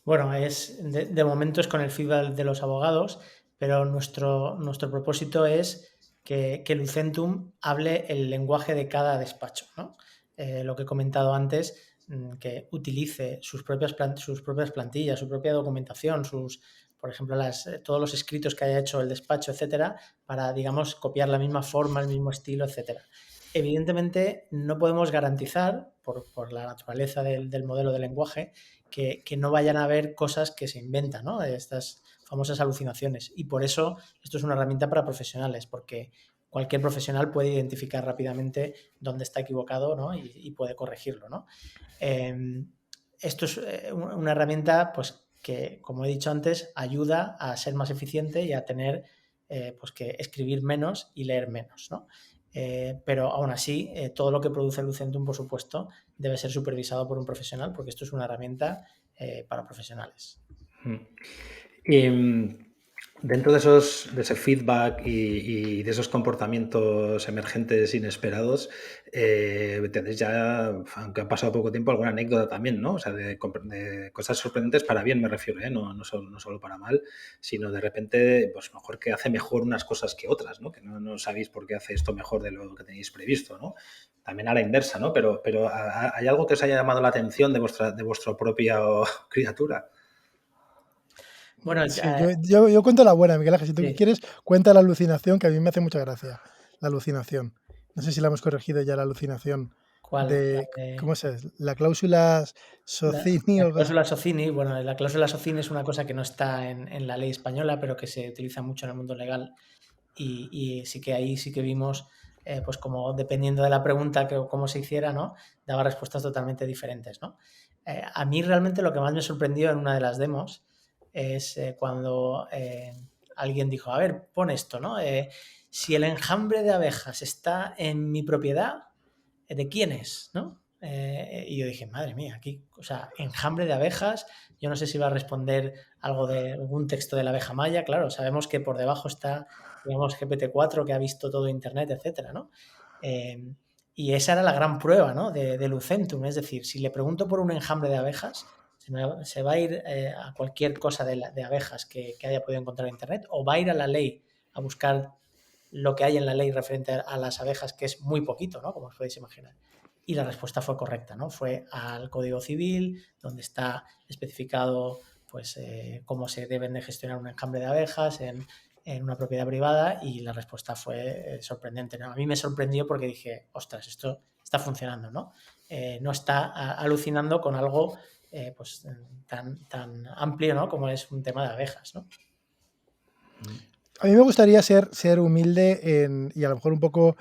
Bueno, de momento es con el feedback de los abogados, pero nuestro propósito es que Lucentum hable el lenguaje de cada despacho, ¿no? Lo que he comentado antes, que utilice sus propias plantillas, su propia documentación, por ejemplo, todos los escritos que haya hecho el despacho, etcétera, para, digamos, copiar la misma forma, el mismo estilo, etcétera. Evidentemente, no podemos garantizar, por la naturaleza del modelo de lenguaje, que no vayan a haber cosas que se inventan, ¿no? Estas famosas alucinaciones. Y por eso esto es una herramienta para profesionales, porque cualquier profesional puede identificar rápidamente dónde está equivocado, ¿no? y puede corregirlo, ¿no? Esto es una herramienta, pues, que, como he dicho antes, ayuda a ser más eficiente y a tener pues que escribir menos y leer menos, ¿no? Pero aún así, todo lo que produce Lucentum, por supuesto, debe ser supervisado por un profesional, porque esto es una herramienta para profesionales. Dentro de ese feedback y de esos comportamientos emergentes inesperados, tenéis ya, aunque ha pasado poco tiempo, alguna anécdota también, ¿no? O sea, de cosas sorprendentes para bien, me refiero, ¿eh? No solo para mal, sino de repente, pues mejor que hace mejor unas cosas que otras, ¿no? Que no sabéis por qué hace esto mejor de lo que tenéis previsto, ¿no? También a la inversa, ¿no? Pero ¿hay algo que os haya llamado la atención de vuestra propia criatura? Bueno, Sí, yo cuento la buena, Miguel Ángel. Si tú quieres, cuenta la alucinación, que a mí me hace mucha gracia. La alucinación. No sé si la hemos corregido ya, la alucinación. ¿cuál? ¿Cómo es? La cláusula Socini. La cláusula Socini, bueno, la cláusula Socini es una cosa que no está en la ley española, pero que se utiliza mucho en el mundo legal. Y sí que ahí sí que vimos, pues como dependiendo de la pregunta o cómo se hiciera, ¿no? Daba respuestas totalmente diferentes, ¿no? A mí realmente lo que más me sorprendió en una de las demos es cuando alguien dijo, a ver, pon esto, ¿no? Si el enjambre de abejas está en mi propiedad, ¿de quién es? ¿No? Y yo dije, madre mía, aquí, o sea, enjambre de abejas, yo no sé si va a responder algo de algún texto de la abeja maya, claro, sabemos que por debajo está, digamos, GPT-4 que ha visto todo Internet, etcétera, ¿no? Y esa era la gran prueba, ¿no? de Lucentum, es decir, si le pregunto por un enjambre de abejas, se va a ir a cualquier cosa de abejas que haya podido encontrar en Internet, o va a ir a la ley a buscar lo que hay en la ley referente a las abejas, que es muy poquito, ¿no? Como os podéis imaginar. Y la respuesta fue correcta, ¿no? Fue al Código Civil, donde está especificado, pues, cómo se deben de gestionar un enjambre de abejas en una propiedad privada, y la respuesta fue sorprendente, ¿no? A mí me sorprendió porque dije, ostras, esto está funcionando, ¿no? No está alucinando con algo pues tan amplio, ¿no? Como es un tema de abejas, ¿no? A mí me gustaría ser humilde y a lo mejor un poco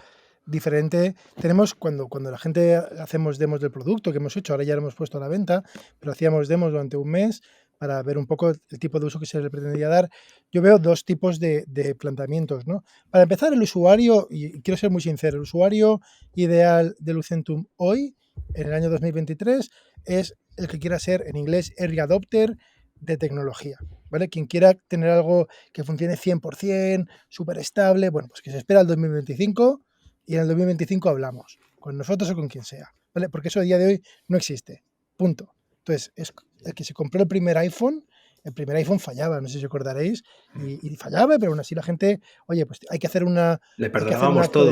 diferente. Tenemos, cuando la gente hacemos demos del producto que hemos hecho, ahora ya lo hemos puesto a la venta, pero hacíamos demos durante un mes para ver un poco el tipo de uso que se le pretendía dar. Yo veo dos tipos de planteamientos, ¿no? Para empezar, el usuario, y quiero ser muy sincero, el usuario ideal de Lucentum hoy, en el año 2023, es el que quiera ser, en inglés, early adopter de tecnología, ¿vale? Quien quiera tener algo que funcione 100%, súper estable, bueno, pues que se espera al 2025 y en el 2025 hablamos, con nosotros o con quien sea, ¿vale? Porque eso a día de hoy no existe, punto. Entonces, es el que se compró el primer iPhone fallaba, no sé si os acordaréis, y fallaba, pero aún así la gente, oye, pues hay que hacer una... Le hay que hacer un perdonábamos acto de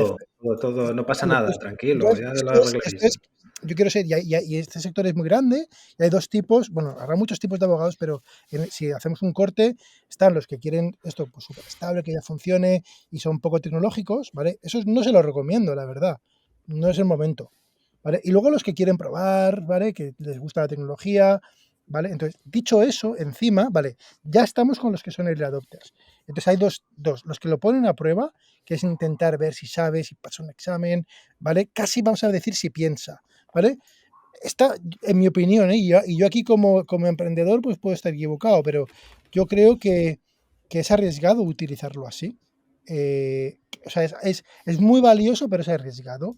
todo, fe. no pasa Vale, nada, pues, tranquilo, entonces, ya lo arregláis. yo quiero ser, y este sector es muy grande, y hay dos tipos, bueno, habrá muchos tipos de abogados, pero si hacemos un corte, están los que quieren esto pues súper estable, que ya funcione, y son poco tecnológicos, ¿vale? Esos no se los recomiendo, la verdad, no es el momento, ¿vale? Y luego los que quieren probar, ¿vale? Que les gusta la tecnología, ¿vale? Entonces, dicho eso, encima, ¿vale? Ya estamos con los que son early adopters. Entonces hay dos, los que lo ponen a prueba, que es intentar ver si sabe, si pasa un examen, ¿vale? Casi vamos a decir si piensa, ¿vale? Está, en mi opinión, y yo aquí como emprendedor pues puedo estar equivocado, pero yo creo que es arriesgado utilizarlo así. O sea, es muy valioso, pero es arriesgado.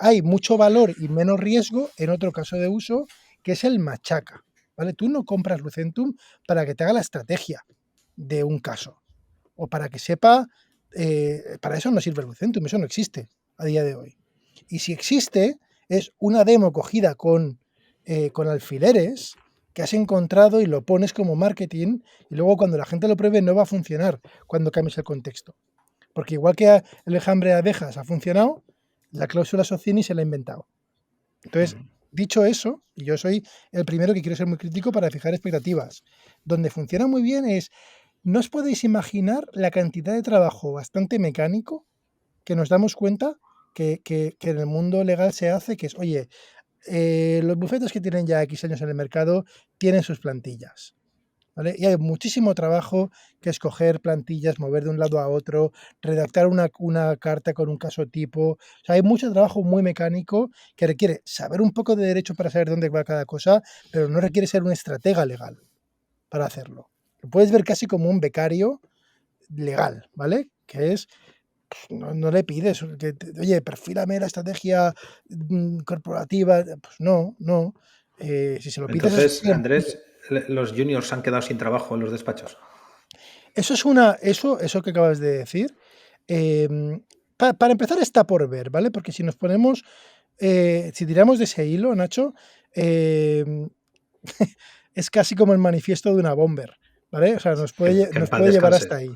Hay mucho valor y menos riesgo en otro caso de uso, que es el machaca. ¿Vale? Tú no compras Lucentum para que te haga la estrategia de un caso o para que sepa, para eso no sirve el Lucentum, eso no existe a día de hoy. Y si existe, es una demo cogida con alfileres que has encontrado y lo pones como marketing y luego cuando la gente lo pruebe no va a funcionar cuando cambies el contexto. Porque igual que el enjambre de abejas ha funcionado, la cláusula Socini se la ha inventado. Entonces, dicho eso, y yo soy el primero que quiero ser muy crítico para fijar expectativas, donde funciona muy bien es, no os podéis imaginar la cantidad de trabajo bastante mecánico que nos damos cuenta que en el mundo legal se hace, que es, oye, los bufetes que tienen ya X años en el mercado tienen sus plantillas. ¿Vale? Y hay muchísimo trabajo que escoger plantillas, mover de un lado a otro, redactar una carta con un caso tipo. O sea, hay mucho trabajo muy mecánico que requiere saber un poco de derecho para saber dónde va cada cosa, pero no requiere ser un estratega legal para hacerlo. Lo puedes ver casi como un becario legal, ¿vale? Que es, no le pides, oye, perfílame la estrategia corporativa. Pues no. Si se lo pides es Entonces, Andrés, ¿los juniors han quedado sin trabajo en los despachos? Eso eso que acabas de decir, para empezar está por ver, ¿vale? Porque si nos ponemos, si tiramos de ese hilo, Nacho, es casi como el manifiesto de una bomber, ¿vale? O sea, nos Que en nos paz puede llevar descanse. hasta ahí,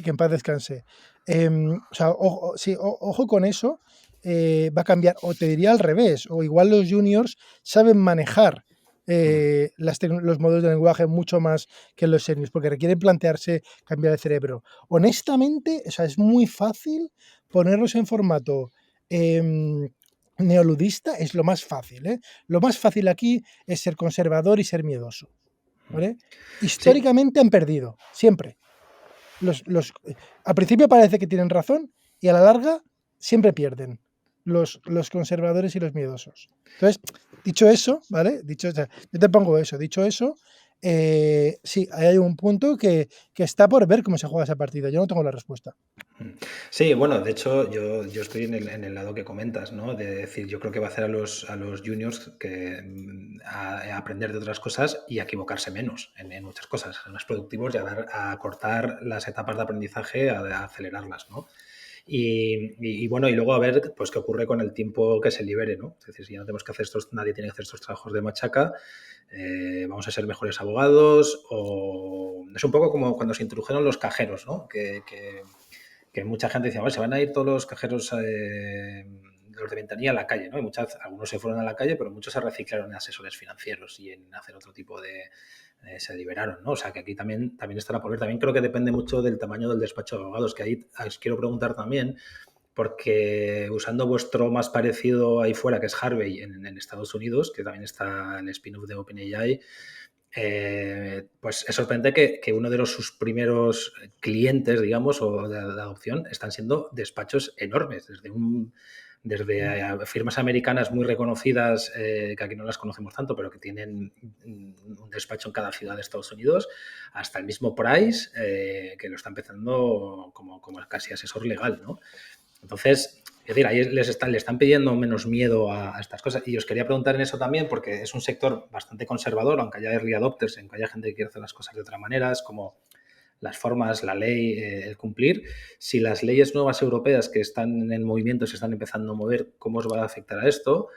que en paz descanse. O sea, ojo con eso, va a cambiar, o te diría al revés, o igual los juniors saben manejar los modelos de lenguaje mucho más que los seniors, porque requieren plantearse cambiar el cerebro. Honestamente, o sea, es muy fácil ponerlos en formato neoludista, es lo más fácil. Lo más fácil aquí es ser conservador y ser miedoso. ¿Vale? Sí, Históricamente han perdido, siempre. Al principio parece que tienen razón y a la larga siempre pierden los conservadores y los miedosos. Entonces, dicho eso, ¿vale? Dicho, o sea, yo te pongo eso, dicho eso, sí, ahí hay un punto que está por ver cómo se juega esa partida. Yo no tengo la respuesta. sí, bueno, de hecho yo estoy en el lado que comentas, ¿no? De decir, yo creo que va a hacer a los juniors que a aprender de otras cosas y a equivocarse menos en muchas cosas, ser más productivos y a cortar las etapas de aprendizaje, a acelerarlas, ¿no? Y bueno, y luego a ver pues qué ocurre con el tiempo que se libere, ¿no? Es decir, si ya no tenemos que hacer nadie tiene que hacer estos trabajos de machaca, vamos a ser mejores abogados, o es un poco como cuando se introdujeron los cajeros, ¿no? Que mucha gente decía, bueno, se van a ir todos los cajeros los de ventanilla a la calle, ¿no? Y algunos se fueron a la calle, pero muchos se reciclaron en asesores financieros y en hacer otro tipo de... se liberaron, ¿no? O sea, que aquí también estará por ver. También creo que depende mucho del tamaño del despacho de abogados, que ahí os quiero preguntar también, porque usando vuestro más parecido ahí fuera, que es Harvey en Estados Unidos, que también está el spin-off de OpenAI, pues es sorprendente que uno de sus primeros clientes, digamos, o de adopción, están siendo despachos enormes, desde firmas americanas muy reconocidas, que aquí no las conocemos tanto, pero que tienen un despacho en cada ciudad de Estados Unidos, hasta el mismo Price, que lo está empezando como casi asesor legal, ¿no? Entonces, es decir, ahí le están pidiendo menos miedo a estas cosas. Y os quería preguntar en eso también, porque es un sector bastante conservador, aunque haya early adopters, aunque haya gente que quiere hacer las cosas de otra manera, es como las formas, la ley, el cumplir. Si las leyes nuevas europeas que están en movimiento se están empezando a mover, ¿cómo os va a afectar a esto?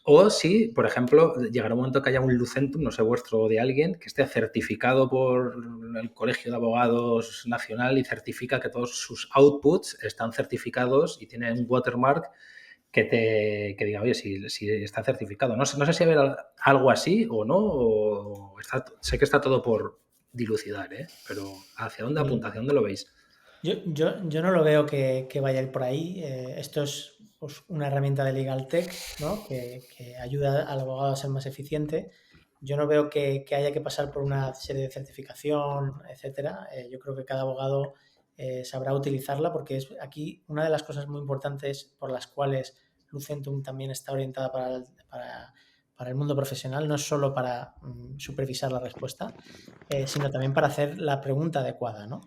O si, por ejemplo, llegará un momento que haya un Lucentum, no sé, vuestro o de alguien, que esté certificado por el Colegio de Abogados Nacional y certifica que todos sus outputs están certificados y tienen un watermark que diga, oye, si está certificado. No sé si habrá algo así o no, sé que está todo por dilucidar, ¿eh? Pero ¿hacia dónde apunta? ¿Hacia dónde lo veis? Yo no lo veo que vaya a ir por ahí. Esto es pues, una herramienta de Legal Tech, ¿no? que ayuda al abogado a ser más eficiente. Yo no veo que haya que pasar por una serie de certificación, etcétera. Yo creo que cada abogado sabrá utilizarla porque es aquí una de las cosas muy importantes por las cuales Lucentum también está orientada el mundo profesional, no es solo para supervisar la respuesta, sino también para hacer la pregunta adecuada, ¿no?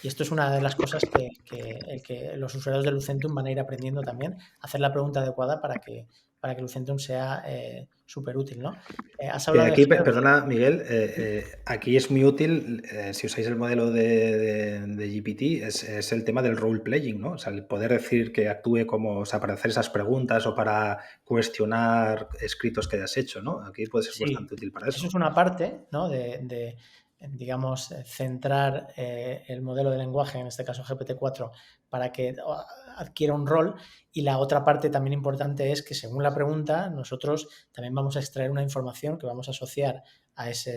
Y esto es una de las cosas que los usuarios de Lucentum van a ir aprendiendo también, hacer la pregunta adecuada para que Lucentum sea súper útil, ¿no? Has hablado de Aquí, Harvey. perdona, Miguel, aquí es muy útil, si usáis el modelo de GPT, es el tema del role-playing, ¿no? O sea, el poder decir que actúe como, o sea, para hacer esas preguntas o para cuestionar escritos que hayas hecho, ¿no? Aquí puede ser bastante útil para Eso eso. es una parte, ¿no? de digamos, centrar el modelo de lenguaje, en este caso GPT-4, para que adquiera un rol. Y la otra parte también importante es que, según la pregunta, nosotros también vamos a extraer una información que vamos a asociar a esa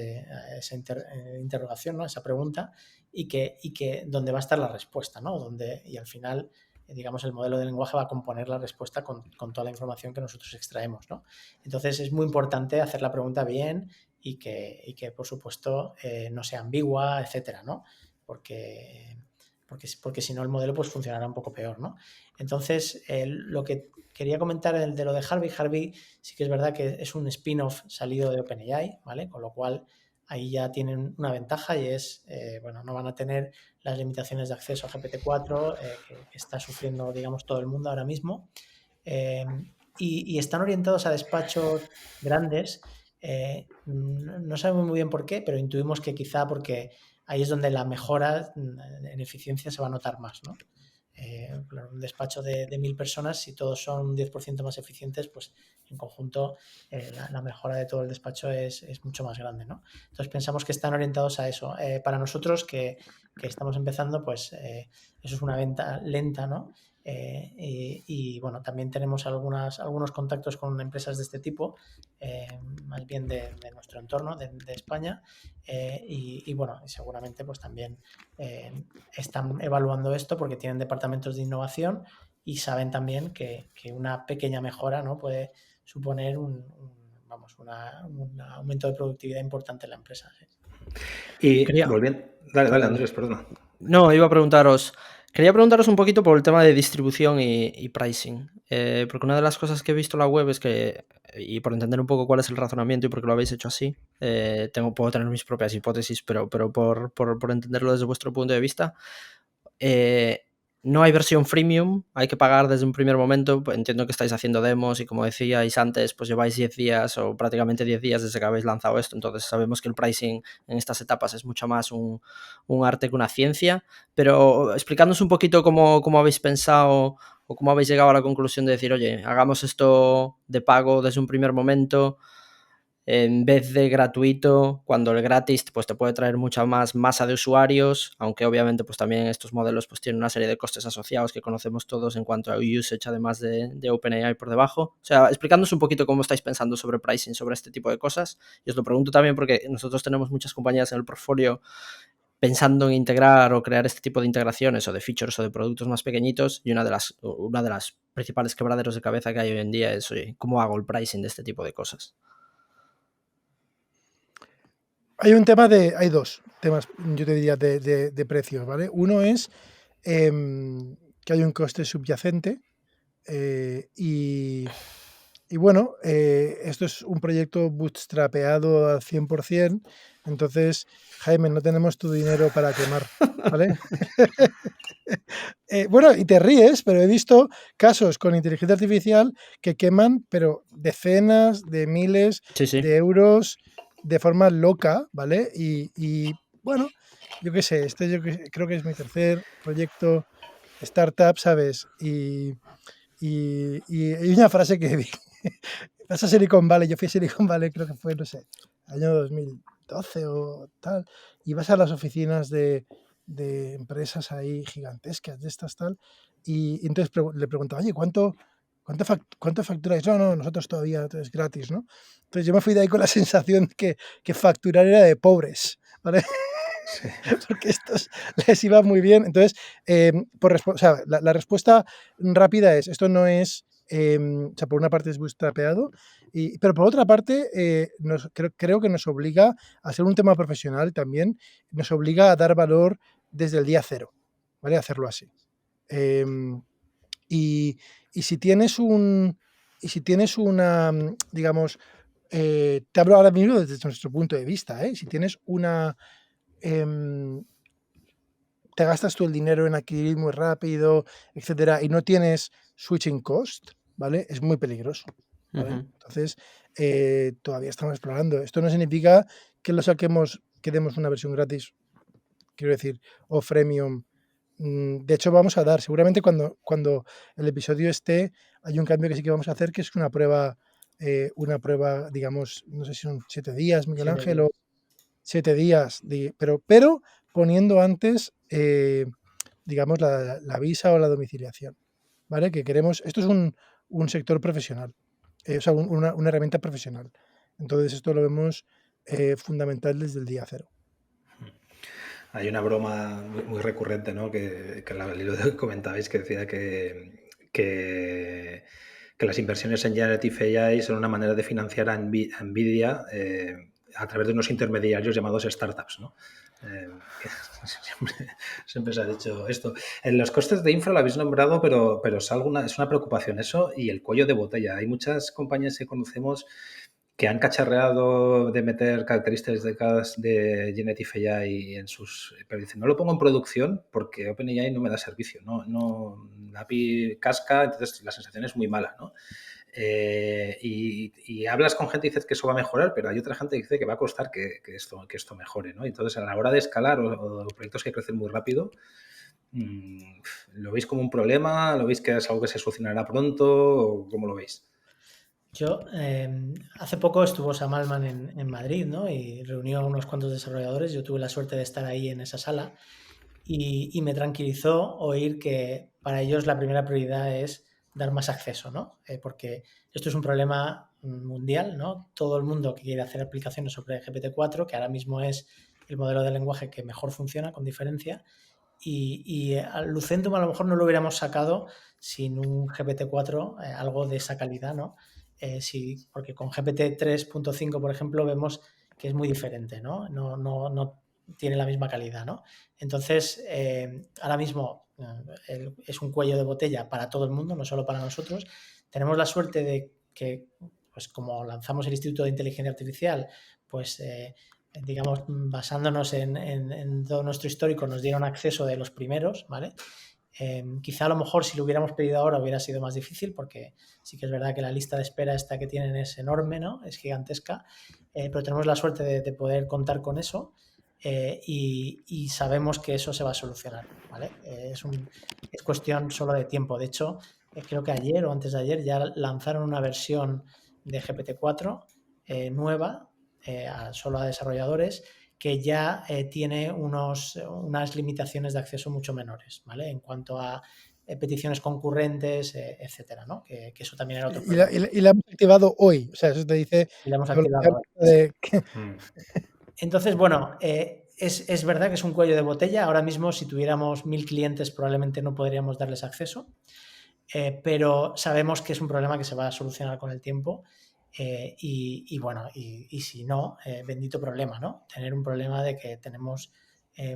interrogación, ¿no? A esa pregunta, y que donde va a estar la respuesta, ¿no? Y al final, digamos, el modelo de lenguaje va a componer la respuesta con toda la información que nosotros extraemos, ¿no? Entonces es muy importante hacer la pregunta bien y que por supuesto, no sea ambigua, etcétera, ¿no? Porque si no el modelo pues funcionará un poco peor, ¿no? Entonces, lo que quería comentar de lo de Harvey sí que es verdad que es un spin-off salido de OpenAI, ¿vale? Con lo cual ahí ya tienen una ventaja y es, bueno, no van a tener las limitaciones de acceso a GPT-4 que está sufriendo, digamos, todo el mundo ahora mismo. Y están orientados a despachos grandes. No sabemos muy bien por qué, pero intuimos que quizá porque ahí es donde la mejora en eficiencia se va a notar más, ¿no? Claro, un despacho de 1.000 personas, si todos son un 10% más eficientes, pues en conjunto la mejora de todo el despacho es mucho más grande, ¿no? Entonces pensamos que están orientados a eso. Para nosotros que estamos empezando, pues eso es una venta lenta, ¿no? Y bueno, también tenemos algunos contactos con empresas de este tipo, más bien de nuestro entorno, de España, y bueno, seguramente pues también están evaluando esto porque tienen departamentos de innovación y saben también que una pequeña mejora, ¿no? Puede suponer un aumento de productividad importante en la empresa. ¿Sí? Y Quería... volviendo, dale, Andrés, perdona. No, quería preguntaros un poquito por el tema de distribución y pricing, porque una de las cosas que he visto en la web es que, y por entender un poco cuál es el razonamiento y por qué lo habéis hecho así, puedo tener mis propias hipótesis, pero por entenderlo desde vuestro punto de vista, no hay versión freemium, hay que pagar desde un primer momento. Entiendo que estáis haciendo demos y, como decíais antes, pues lleváis 10 días o prácticamente 10 días desde que habéis lanzado esto, entonces sabemos que el pricing en estas etapas es mucho más un arte que una ciencia, pero explicándonos un poquito cómo habéis pensado o cómo habéis llegado a la conclusión de decir, oye, hagamos esto de pago desde un primer momento en vez de gratuito, cuando el gratis pues te puede traer mucha más masa de usuarios, aunque obviamente pues también estos modelos pues tienen una serie de costes asociados que conocemos todos en cuanto a usage, además de OpenAI por debajo. O sea, explicándonos un poquito cómo estáis pensando sobre pricing, sobre este tipo de cosas. Y os lo pregunto también porque nosotros tenemos muchas compañías en el portfolio pensando en integrar o crear este tipo de integraciones o de features o de productos más pequeñitos, y una de las principales quebraderos de cabeza que hay hoy en día es, oye, ¿cómo hago el pricing de este tipo de cosas? Hay dos temas, yo te diría, de precios, ¿vale? Uno es que hay un coste subyacente y bueno, esto es un proyecto bootstrapeado al 100%, entonces, Jaime, no tenemos tu dinero para quemar, ¿vale? Bueno, y te ríes, pero he visto casos con inteligencia artificial que queman, pero decenas de miles Sí. de euros de forma loca, ¿vale? Y bueno, yo qué sé, creo que es mi tercer proyecto startup, ¿sabes? Y hay una frase que vi. Vas a Silicon Valley, yo fui a Silicon Valley, creo que fue, no sé, año 2012 o tal, y vas a las oficinas de empresas ahí gigantescas, de estas tal, y entonces le preguntaba, oye, ¿cuánto facturáis? No, nosotros todavía es gratis, ¿no? Entonces yo me fui de ahí con la sensación que facturar era de pobres, ¿vale? Sí. Porque estos les iba muy bien. Entonces, la respuesta rápida es, esto no es, o sea, por una parte es bootstrapeado, pero por otra parte creo que nos obliga a ser un tema profesional también, nos obliga a dar valor desde el día cero, ¿vale? Hacerlo así. Y si tienes una, digamos, te hablo ahora mismo desde nuestro punto de vista, si tienes te gastas tú el dinero en adquirir muy rápido, etcétera, y no tienes switching cost, ¿vale? Es muy peligroso, ¿vale? Entonces, todavía estamos explorando. Esto no significa que lo saquemos, que demos una versión gratis, quiero decir, o freemium. De hecho, vamos a dar, seguramente cuando el episodio esté, hay un cambio que sí que vamos a hacer, que es una prueba, digamos, no sé si son 7 días, Miguel 7 Ángel, días. o 7 días, pero poniendo antes, digamos, la visa o la domiciliación, ¿vale? Que queremos, esto es un sector profesional, o sea, una herramienta profesional. Entonces, esto lo vemos fundamental desde el día cero. Hay una broma muy recurrente, ¿no? Que al hilo de lo que comentabais, que decía que las inversiones en Generative AI son una manera de financiar a Nvidia a través de unos intermediarios llamados startups, ¿no? Siempre se ha dicho esto. En los costes de infra lo habéis nombrado, pero es una preocupación eso y el cuello de botella. Hay muchas compañías que conocemos que han cacharreado de meter características de Generative AI en sus... Pero dicen, no lo pongo en producción porque OpenAI no me da servicio, la API casca, entonces la sensación es muy mala, ¿no? Y hablas con gente y dices que eso va a mejorar, pero hay otra gente que dice que va a costar que esto mejore, ¿no? Entonces, a la hora de escalar o proyectos que crecen muy rápido, ¿lo veis como un problema? ¿Lo veis que es algo que se solucionará pronto? ¿O cómo lo veis? Yo, hace poco estuvo Sam Altman en Madrid, ¿no? Y reunió a unos cuantos desarrolladores. Yo tuve la suerte de estar ahí en esa sala y me tranquilizó oír que para ellos la primera prioridad es dar más acceso, ¿no? Porque esto es un problema mundial, ¿no? Todo el mundo que quiere hacer aplicaciones sobre GPT-4, que ahora mismo es el modelo de lenguaje que mejor funciona, con diferencia, y al Lucentum a lo mejor no lo hubiéramos sacado sin un GPT-4, algo de esa calidad, ¿no? Porque con GPT 3.5, por ejemplo, vemos que es muy diferente, ¿no? No tiene la misma calidad, ¿no? Entonces, ahora mismo es un cuello de botella para todo el mundo, no solo para nosotros. Tenemos la suerte de que, pues como lanzamos el Instituto de Inteligencia Artificial, pues digamos, basándonos en todo nuestro histórico, nos dieron acceso de los primeros, ¿vale? Quizá a lo mejor si lo hubiéramos pedido ahora hubiera sido más difícil, porque sí que es verdad que la lista de espera esta que tienen es enorme, ¿no? Es gigantesca, pero tenemos la suerte de poder contar con eso y sabemos que eso se va a solucionar, ¿vale? Es cuestión solo de tiempo. De hecho, creo que ayer o antes de ayer ya lanzaron una versión de GPT-4 nueva, solo a desarrolladores, que ya tiene unas limitaciones de acceso mucho menores, ¿vale? En cuanto a peticiones concurrentes, etcétera, ¿no? Que eso también era otro problema. Y la hemos activado hoy, o sea, eso te dice... Y la hemos activado. Entonces, bueno, es verdad que es un cuello de botella. Ahora mismo, si tuviéramos 1000 clientes, probablemente no podríamos darles acceso, pero sabemos que es un problema que se va a solucionar con el tiempo. Y bueno, y si no, bendito problema, ¿no? Tener un problema de que tenemos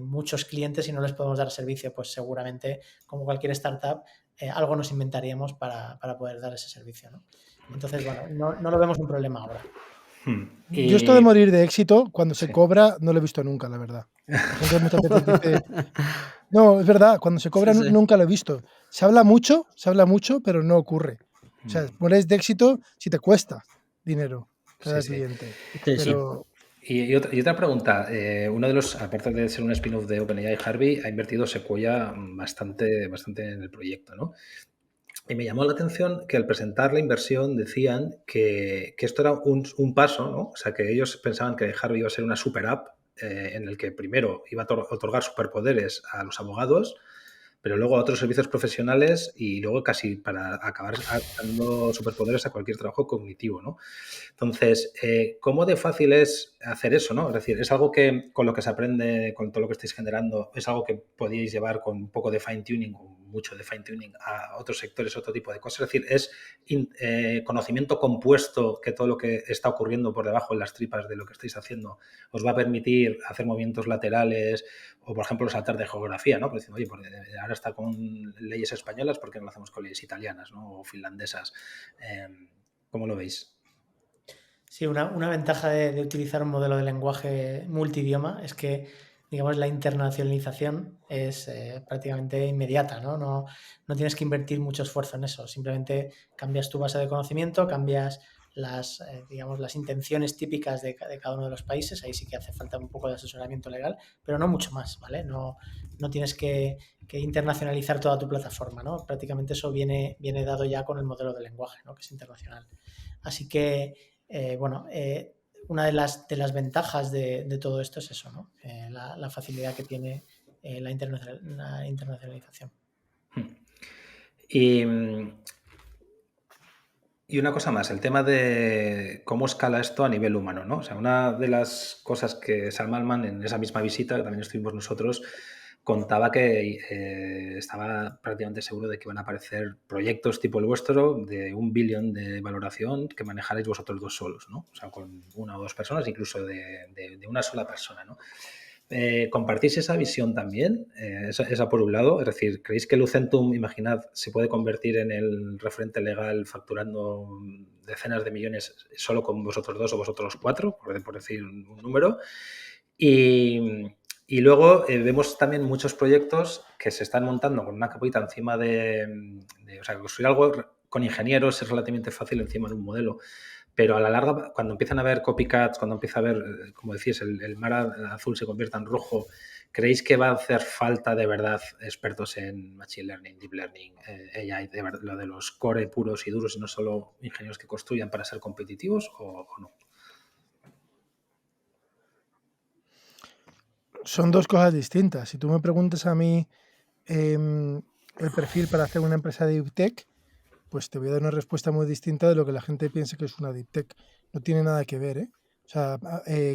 muchos clientes y no les podemos dar servicio, pues seguramente, como cualquier startup, algo nos inventaríamos para poder dar ese servicio, ¿no? Entonces, bueno, no lo vemos un problema ahora. Yo esto de morir de éxito, cuando se Sí. cobra, no lo he visto nunca, la verdad. La gente muchas veces dice... No, es verdad, cuando se cobra Sí. nunca lo he visto. Se habla mucho, pero no ocurre. O sea, mueres de éxito si te cuesta dinero cada cliente. Sí, Pero... Y otra pregunta, uno de los, aparte de ser un spin-off de OpenAI, Harvey ha invertido Sequoia bastante en el proyecto, ¿no? Y me llamó la atención que al presentar la inversión decían que esto era un paso, ¿no? O sea, que ellos pensaban que Harvey iba a ser una super app en el que primero iba a otorgar superpoderes a los abogados, pero luego a otros servicios profesionales y luego casi para acabar dando superpoderes a cualquier trabajo cognitivo, ¿no? Entonces, ¿cómo de fácil es hacer eso, no? Es decir, es algo que con lo que se aprende, con todo lo que estáis generando, es algo que podíais llevar con un poco de fine-tuning o mucho de fine-tuning a otros sectores, otro tipo de cosas. Es decir, es conocimiento compuesto que todo lo que está ocurriendo por debajo en las tripas de lo que estáis haciendo os va a permitir hacer movimientos laterales o, por ejemplo, saltar de geografía, ¿no? Pues diciendo, oye, ahora está con leyes españolas, ¿por qué no lo hacemos con leyes italianas, ¿no? O finlandesas? ¿Cómo lo veis? Sí, una ventaja de utilizar un modelo de lenguaje multidioma es que, digamos, la internacionalización es prácticamente inmediata, ¿no? No tienes que invertir mucho esfuerzo en eso, simplemente cambias tu base de conocimiento, cambias digamos, las intenciones típicas de cada uno de los países, ahí sí que hace falta un poco de asesoramiento legal, pero no mucho más, ¿vale? No tienes que internacionalizar toda tu plataforma, ¿no? Prácticamente eso viene dado ya con el modelo de lenguaje, ¿no? Que es internacional. Así que bueno, una de las ventajas de todo esto es eso, ¿no? La facilidad que tiene la internacionalización. Y una cosa más, el tema de cómo escala esto a nivel humano, ¿no? O sea, una de las cosas que Sam Altman en esa misma visita, que también estuvimos nosotros, contaba que estaba prácticamente seguro de que iban a aparecer proyectos tipo el vuestro de 1 billón de valoración que manejarais vosotros dos solos, ¿no? O sea, con una o dos personas, incluso de una sola persona, ¿no? ¿Compartís esa visión también? Esa por un lado, es decir, ¿creéis que Lucentum, imaginad, se puede convertir en el referente legal facturando decenas de millones solo con vosotros dos o vosotros cuatro, por decir un número? Y luego vemos también muchos proyectos que se están montando con una capita encima o sea, construir algo con ingenieros es relativamente fácil encima de un modelo. Pero a la larga, cuando empiezan a haber copycats, cuando empieza a haber, como decís, el mar azul se convierta en rojo, ¿creéis que va a hacer falta de verdad expertos en Machine Learning, Deep Learning, AI, lo de los core puros y duros y no solo ingenieros que construyan para ser competitivos o no? Son dos cosas distintas. Si tú me preguntas a mí el perfil para hacer una empresa de Deep Tech, pues te voy a dar una respuesta muy distinta de lo que la gente piensa que es una Deep Tech. No tiene nada que ver, ¿eh? O sea,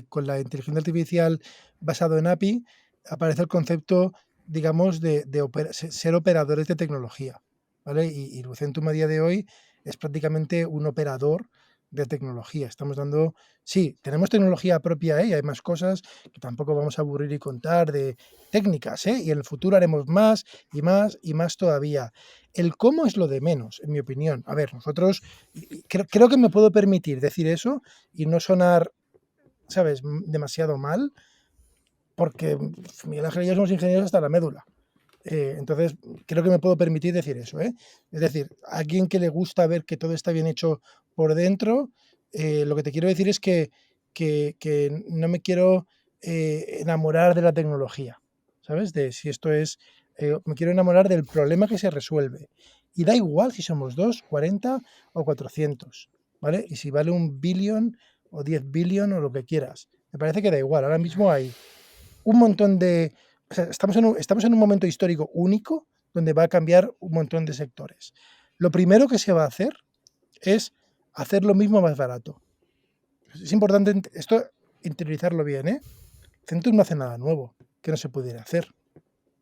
con la inteligencia artificial basado en API aparece el concepto, digamos, de ser operadores de tecnología, ¿vale? Y Lucentum a día de hoy es prácticamente un operador de tecnología. Estamos dando, sí, tenemos tecnología propia, y hay más cosas que tampoco vamos a aburrir y contar de técnicas, y en el futuro haremos más y más y más todavía. El cómo es lo de menos, en mi opinión. A ver, nosotros, creo que me puedo permitir decir eso y no sonar, ¿sabes?, demasiado mal, porque Miguel Ángel y yo somos ingenieros hasta la médula. Entonces, creo que me puedo permitir decir eso, ¿eh? Es decir, a alguien que le gusta ver que todo está bien hecho por dentro, lo que te quiero decir es que no me quiero enamorar de la tecnología, ¿sabes? De si esto es, me quiero enamorar del problema que se resuelve. Y da igual si somos 2, 40 o 400, ¿vale? Y si vale 1 billón o 10 billion o lo que quieras. Me parece que da igual. Ahora mismo hay un montón de... O sea, estamos en un momento histórico único donde va a cambiar un montón de sectores. Lo primero que se va a hacer es hacer lo mismo más barato. Es importante esto interiorizarlo bien, ¿eh? Centum no hace nada nuevo que no se pudiera hacer.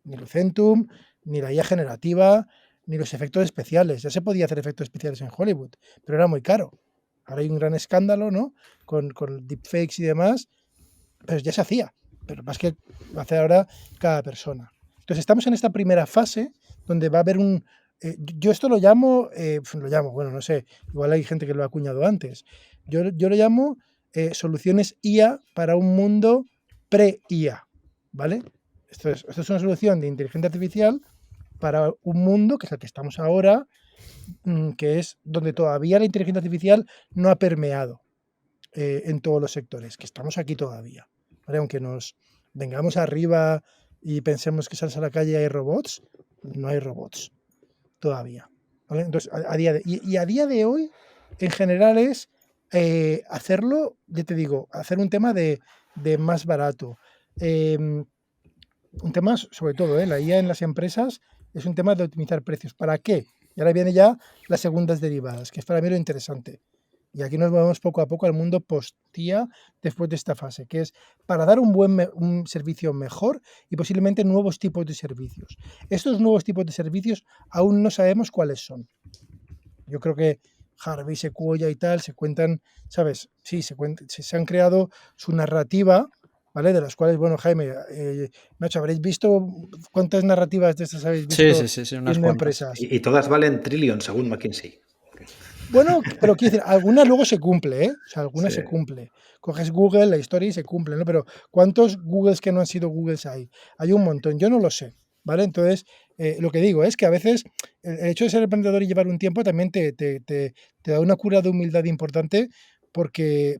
Ni Lucentum, ni la IA generativa, ni los efectos especiales. Ya se podía hacer efectos especiales en Hollywood, pero era muy caro. Ahora hay un gran escándalo, ¿no? Con deepfakes y demás, pero ya se hacía. Pero más que va a hacer ahora cada persona. Entonces estamos en esta primera fase donde va a haber un... yo esto lo llamo, bueno, no sé, igual hay gente que lo ha acuñado antes. Yo lo llamo soluciones IA para un mundo pre-IA, ¿vale? Esto es una solución de inteligencia artificial para un mundo que es el que estamos ahora, que es donde todavía la inteligencia artificial no ha permeado en todos los sectores, que estamos aquí todavía. ¿Vale? Aunque nos vengamos arriba y pensemos que sales a la calle y hay robots, no hay robots todavía. ¿Vale? Entonces, a día de hoy, en general, es hacerlo, ya te digo, hacer un tema de más barato. Un tema, sobre todo, la IA en las empresas es un tema de optimizar precios. ¿Para qué? Y ahora viene ya las segundas derivadas, que es para mí lo interesante. Y aquí nos movemos poco a poco al mundo post-IA después de esta fase, que es para dar un servicio mejor y posiblemente nuevos tipos de servicios. Estos nuevos tipos de servicios aún no sabemos cuáles son. Yo creo que Harvey, Sequoia y tal se cuentan, ¿sabes? Sí, se han creado su narrativa, ¿vale? De las cuales, bueno, Jaime, Nacho, ¿habréis visto cuántas narrativas de estas habéis visto Sí, unas en cuantas. empresas? Y todas valen trillion según McKinsey. Bueno, pero quiero decir, algunas luego se cumple, ¿eh? O sea, algunas Sí. se cumple. Coges Google, la historia y se cumple, ¿no? Pero ¿cuántos Googles que no han sido Googles hay? Hay un montón, yo no lo sé, ¿vale? Entonces, lo que digo es que a veces el hecho de ser emprendedor y llevar un tiempo también te da una cura de humildad importante porque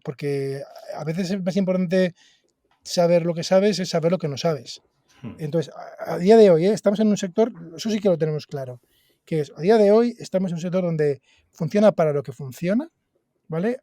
a veces es más importante saber lo que sabes es saber lo que no sabes. Entonces, a día de hoy, estamos en un sector, eso sí que lo tenemos claro, que es, a día de hoy estamos en un sector donde funciona para lo que funciona, ¿vale?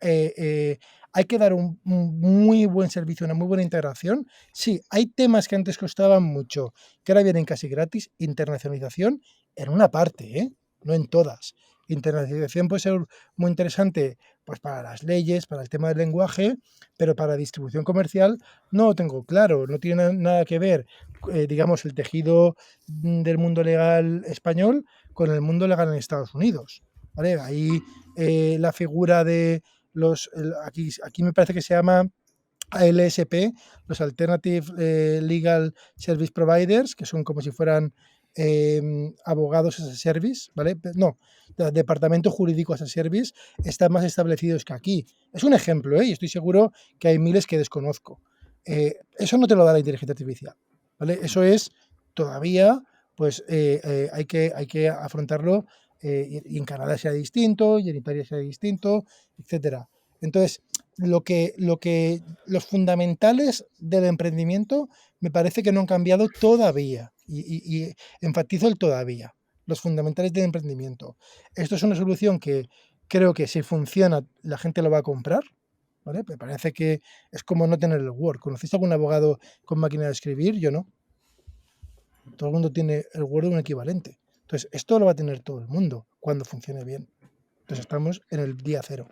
Hay que dar un muy buen servicio, una muy buena integración. Sí, hay temas que antes costaban mucho, que ahora vienen casi gratis. Internacionalización en una parte, ¿eh? No en todas. Internacionalización puede ser muy interesante pues para las leyes, para el tema del lenguaje, pero para distribución comercial no lo tengo claro. No tiene nada que ver, digamos, el tejido del mundo legal español con el mundo legal en Estados Unidos. ¿Vale? Ahí la figura de aquí me parece que se llama ALSP, los Alternative Legal Service Providers, que son como si fueran abogados as a service, ¿vale? No, departamento jurídico as a service, están más establecidos que aquí. Es un ejemplo, ¿eh? Y estoy seguro que hay miles que desconozco. Eso no te lo da la inteligencia artificial, ¿vale? Eso es todavía, pues hay que afrontarlo y en Canadá sea distinto, y en Italia sea distinto, etcétera. Entonces, los fundamentales del emprendimiento me parece que no han cambiado todavía. Y enfatizo el todavía. Los fundamentales del emprendimiento. Esto es una solución que creo que si funciona, la gente lo va a comprar. ¿Vale? Me parece que es como no tener el Word. ¿Conocéis algún abogado con máquina de escribir? Yo no. Todo el mundo tiene el Word un equivalente. Entonces, esto lo va a tener todo el mundo cuando funcione bien. Entonces, estamos en el día cero.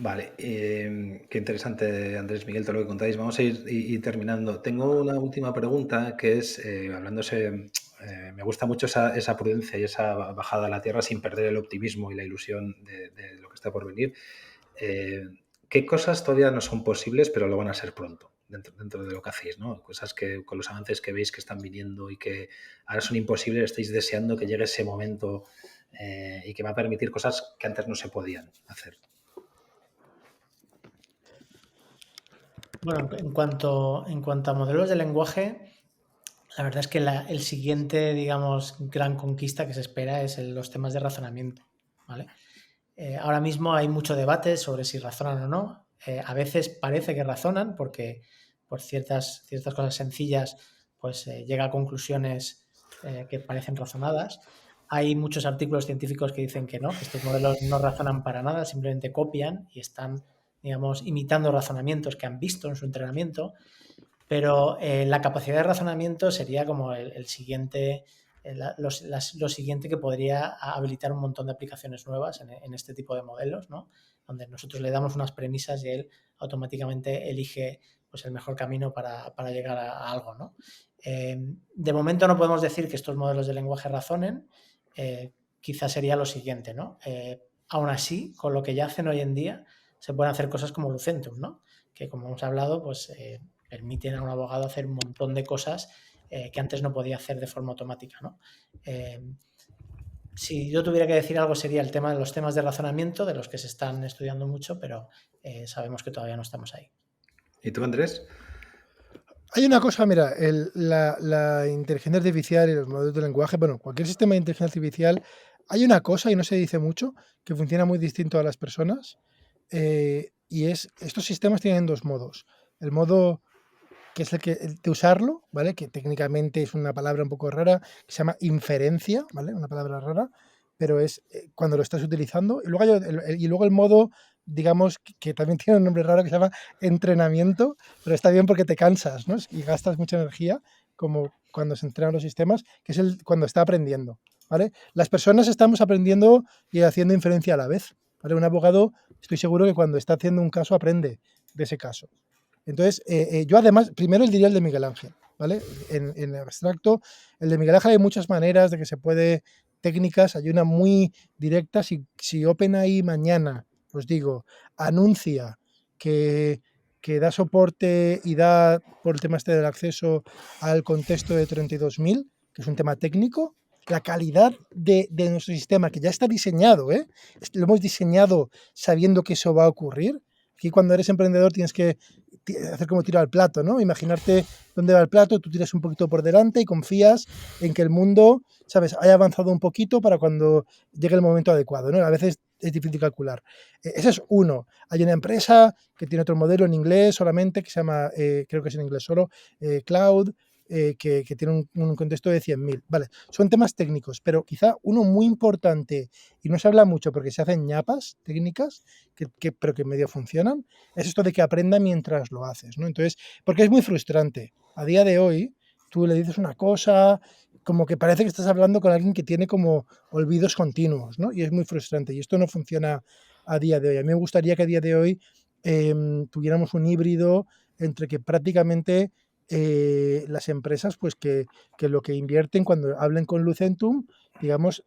Vale, qué interesante, Andrés Miguel, todo lo que contáis. Vamos a ir terminando. Tengo una última pregunta que es, me gusta mucho esa prudencia y esa bajada a la tierra sin perder el optimismo y la ilusión de lo que está por venir. ¿Qué cosas todavía no son posibles, pero lo van a ser pronto, dentro de lo que hacéis, ¿no? Cosas que con los avances que veis que están viniendo y que ahora son imposibles, estáis deseando que llegue ese momento y que va a permitir cosas que antes no se podían hacer. Bueno, en cuanto a modelos de lenguaje, la verdad es que el siguiente, digamos, gran conquista que se espera es los temas de razonamiento, ¿vale? Ahora mismo hay mucho debate sobre si razonan o no. A veces parece que razonan porque por ciertas cosas sencillas pues llega a conclusiones que parecen razonadas. Hay muchos artículos científicos que dicen que no, que estos modelos no razonan para nada, simplemente copian y están, digamos, imitando razonamientos que han visto en su entrenamiento. Pero la capacidad de razonamiento sería como el siguiente, lo siguiente que podría habilitar un montón de aplicaciones nuevas en este tipo de modelos, ¿no? Donde nosotros le damos unas premisas y él automáticamente elige pues, el mejor camino para llegar a algo, ¿no? De momento no podemos decir que estos modelos de lenguaje razonen, quizás sería lo siguiente, ¿no? Aún así, con lo que ya hacen hoy en día, se pueden hacer cosas como Lucentum, ¿no? Que como hemos hablado, pues permiten a un abogado hacer un montón de cosas que antes no podía hacer de forma automática, ¿no? Si yo tuviera que decir algo sería el tema de los temas de razonamiento, de los que se están estudiando mucho, pero sabemos que todavía no estamos ahí. ¿Y tú, Andrés? Hay una cosa, mira, la inteligencia artificial y los modelos de lenguaje, bueno, cualquier sistema de inteligencia artificial, hay una cosa, y no se dice mucho, que funciona muy distinto a las personas, y estos sistemas tienen dos modos. El modo que es el de usarlo, ¿vale? Que técnicamente es una palabra un poco rara, que se llama inferencia, ¿vale? Una palabra rara, pero es cuando lo estás utilizando. Y luego el modo, digamos, que también tiene un nombre raro que se llama entrenamiento, pero está bien porque te cansas, ¿no? Y gastas mucha energía, como cuando se entrenan los sistemas, que es cuando está aprendiendo, ¿vale? Las personas estamos aprendiendo y haciendo inferencia a la vez, ¿vale? Un abogado, estoy seguro que cuando está haciendo un caso aprende de ese caso. Entonces, yo además, primero diría el de Miguel Ángel, ¿vale? En abstracto, el de Miguel Ángel hay muchas maneras de que se puede, técnicas, hay una muy directa. Si OpenAI mañana, os digo, anuncia que da soporte y da, por el tema este del acceso al contexto de 32.000, que es un tema técnico, la calidad de nuestro sistema, que ya está diseñado, lo hemos diseñado sabiendo que eso va a ocurrir. Aquí cuando eres emprendedor tienes que hacer como tirar al plato, ¿no? Imaginarte dónde va el plato, tú tiras un poquito por delante y confías en que el mundo, ¿sabes?, haya avanzado un poquito para cuando llegue el momento adecuado, ¿no? A veces es difícil calcular. Ese es uno. Hay una empresa que tiene otro modelo en inglés solamente, que se llama, creo que es en inglés solo, Cloud, que tiene un contexto de 100.000. Vale, son temas técnicos, pero quizá uno muy importante, y no se habla mucho porque se hacen ñapas técnicas, pero que medio funcionan, es esto de que aprenda mientras lo haces, ¿no? Entonces, porque es muy frustrante. A día de hoy, tú le dices una cosa, como que parece que estás hablando con alguien que tiene como olvidos continuos, ¿no? Y es muy frustrante. Y esto no funciona a día de hoy. A mí me gustaría que a día de hoy tuviéramos un híbrido entre que prácticamente las empresas, pues que lo que invierten cuando hablen con Lucentum, digamos,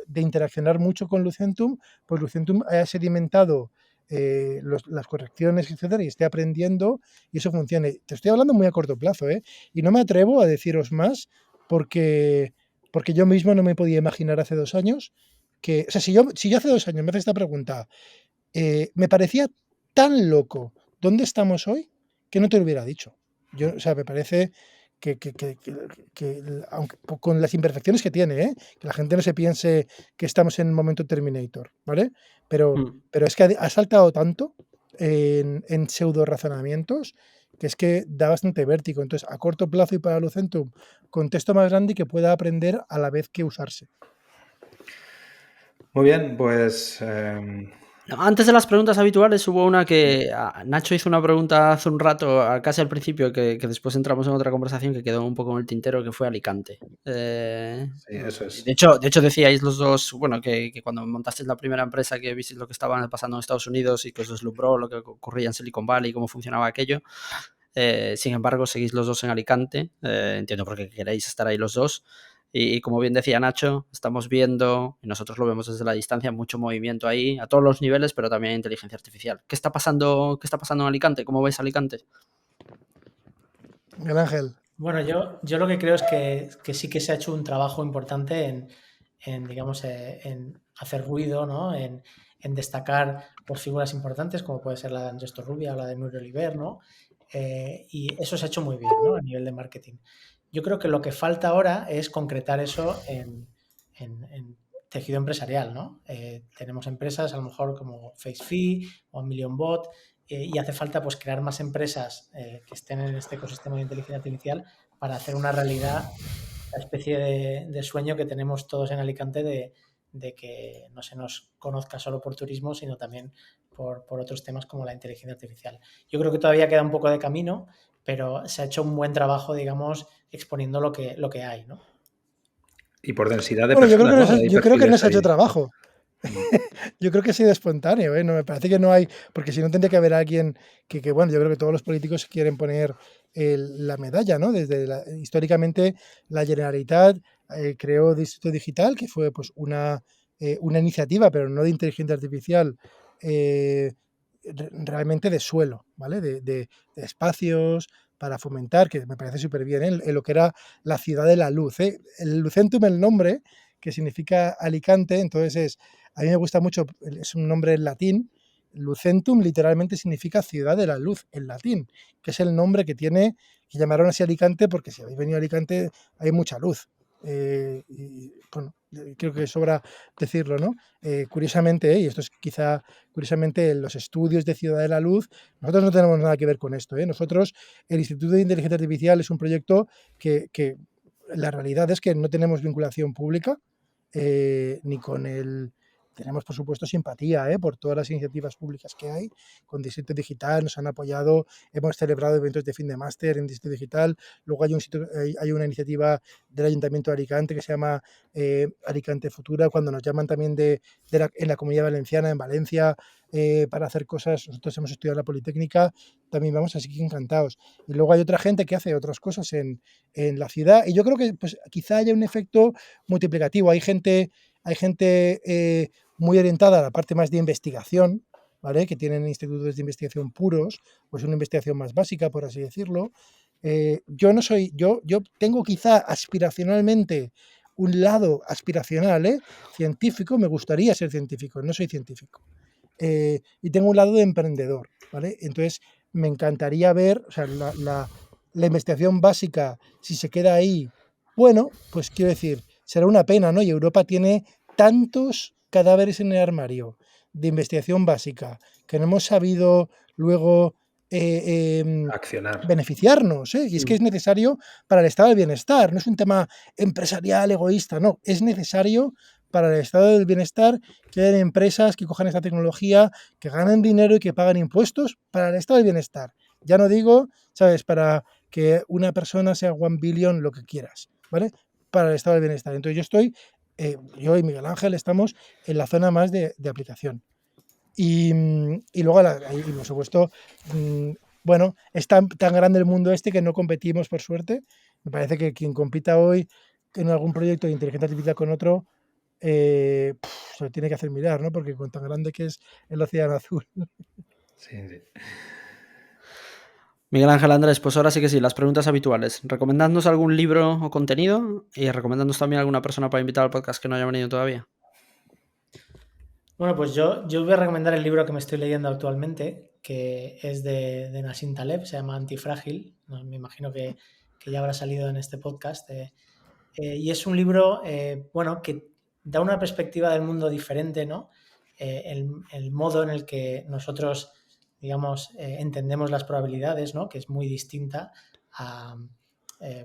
de interaccionar mucho con Lucentum, pues Lucentum haya sedimentado las correcciones, etcétera, y esté aprendiendo y eso funcione. Te estoy hablando muy a corto plazo, ¿eh? Y no me atrevo a deciros más porque yo mismo no me podía imaginar hace 2 años que, o sea, si yo hace 2 años me haces esta pregunta, me parecía tan loco dónde estamos hoy que no te lo hubiera dicho. O sea, me parece que aunque con las imperfecciones que tiene, que la gente no se piense que estamos en el momento Terminator, ¿vale? Pero es que ha saltado tanto en pseudo razonamientos que es que da bastante vértigo. Entonces, a corto plazo y para Lucentum, contexto más grande y que pueda aprender a la vez que usarse. Muy bien, pues Antes de las preguntas habituales hubo una que Nacho hizo una pregunta hace un rato, casi al principio, que después entramos en otra conversación que quedó un poco en el tintero, que fue Alicante. sí, eso es. De hecho, decíais los dos, bueno, que cuando montasteis la primera empresa que visteis lo que estaba pasando en Estados Unidos y que os deslumbró lo que ocurría en Silicon Valley y cómo funcionaba aquello. Sin embargo, seguís los dos en Alicante. Entiendo por qué queréis estar ahí los dos. Y como bien decía Nacho, estamos viendo, y nosotros lo vemos desde la distancia, mucho movimiento ahí, a todos los niveles, pero también inteligencia artificial. ¿Qué está pasando en Alicante? ¿Cómo veis Alicante? Miguel Ángel. Bueno, yo lo que creo es que sí que se ha hecho un trabajo importante digamos, en hacer ruido, ¿no? En destacar por figuras importantes, como puede ser la de Andrés Torrubia o la de Nurio Oliver, ¿no? Y eso se ha hecho muy bien, ¿no? A nivel de marketing. Yo creo que lo que falta ahora es concretar eso en tejido empresarial, ¿no? Tenemos empresas a lo mejor como FaceFi o MillionBot, y hace falta pues crear más empresas que estén en este ecosistema de inteligencia artificial para hacer una realidad la especie de sueño que tenemos todos en Alicante de que no se nos conozca solo por turismo, sino también por otros temas como la inteligencia artificial. Yo creo que todavía queda un poco de camino, pero se ha hecho un buen trabajo, digamos, exponiendo lo que hay, ¿no? Y por densidad de Bueno, yo creo personas, que ¿no? Hay yo creo que no perfiles se ha hecho ahí. trabajo. Yo creo que ha sido espontáneo, ¿eh? No, me parece que no hay, porque si no tendría que haber alguien bueno, yo creo que todos los políticos quieren poner la medalla, ¿no? Históricamente la Generalitat creó Distrito Digital, que fue pues una iniciativa, pero no de inteligencia artificial, realmente de suelo, ¿vale? De espacios para fomentar, que me parece súper bien, en lo que era la ciudad de la luz, ¿eh? El Lucentum, el nombre, que significa Alicante, entonces a mí me gusta mucho, es un nombre en latín. Lucentum literalmente significa ciudad de la luz en latín, que es el nombre que tiene, que llamaron así Alicante porque si habéis venido a Alicante hay mucha luz. Y bueno, creo que sobra decirlo, ¿no? Curiosamente, y esto es quizá curiosamente los estudios de Ciudad de la Luz, nosotros no tenemos nada que ver con esto. Nosotros, el Instituto de Inteligencia Artificial es un proyecto que la realidad es que no tenemos vinculación pública, ni con el... Tenemos, por supuesto, simpatía por todas las iniciativas públicas que hay. Con Distrito Digital nos han apoyado, hemos celebrado eventos de fin de máster en Distrito Digital. Luego hay una iniciativa del Ayuntamiento de Alicante que se llama Alicante Futura, cuando nos llaman también en la Comunidad Valenciana, en Valencia, para hacer cosas. Nosotros hemos estudiado la Politécnica, también vamos, así que encantados. Y luego hay otra gente que hace otras cosas en la ciudad, y yo creo que pues, quizá haya un efecto multiplicativo. Hay gente muy orientada a la parte más de investigación, ¿vale? Que tienen institutos de investigación puros, pues una investigación más básica, por así decirlo. Yo tengo quizá aspiracionalmente un lado aspiracional, científico, me gustaría ser científico, no soy científico. Y tengo un lado de emprendedor, ¿vale? Entonces, me encantaría ver, o sea, la investigación básica, si se queda ahí, bueno, pues quiero decir, será una pena, ¿no? Y Europa tiene tantos cadáveres en el armario de investigación básica que no hemos sabido luego Accionar. beneficiarnos, y es que es necesario para el estado del bienestar, no es un tema empresarial, egoísta, no, es necesario para el estado del bienestar que hayan empresas que cojan esta tecnología, que ganen dinero y que pagan impuestos para el estado del bienestar. Ya no digo, ¿sabes?, para que una persona sea 1 billion, lo que quieras, ¿vale? Para el estado del bienestar. Entonces yo y Miguel Ángel estamos en la zona más de aplicación. Y luego, y por supuesto, bueno, es tan grande el mundo este que no competimos, por suerte. Me parece que quien compita hoy en algún proyecto de inteligencia artificial con otro, se lo tiene que hacer mirar, ¿no? Porque con tan grande que es el océano azul. Sí. Miguel Ángel, Andrés, pues ahora sí que sí, las preguntas habituales. Recomendadnos algún libro o contenido y recomendadnos también alguna persona para invitar al podcast que no haya venido todavía. Bueno, pues yo voy a recomendar el libro que me estoy leyendo actualmente, que es de Nassim Taleb, se llama Antifrágil. Me imagino que ya habrá salido en este podcast. Y es un libro, bueno, que da una perspectiva del mundo diferente, ¿no? El modo en el que nosotros, digamos, entendemos las probabilidades, ¿no? Que es muy distinta a...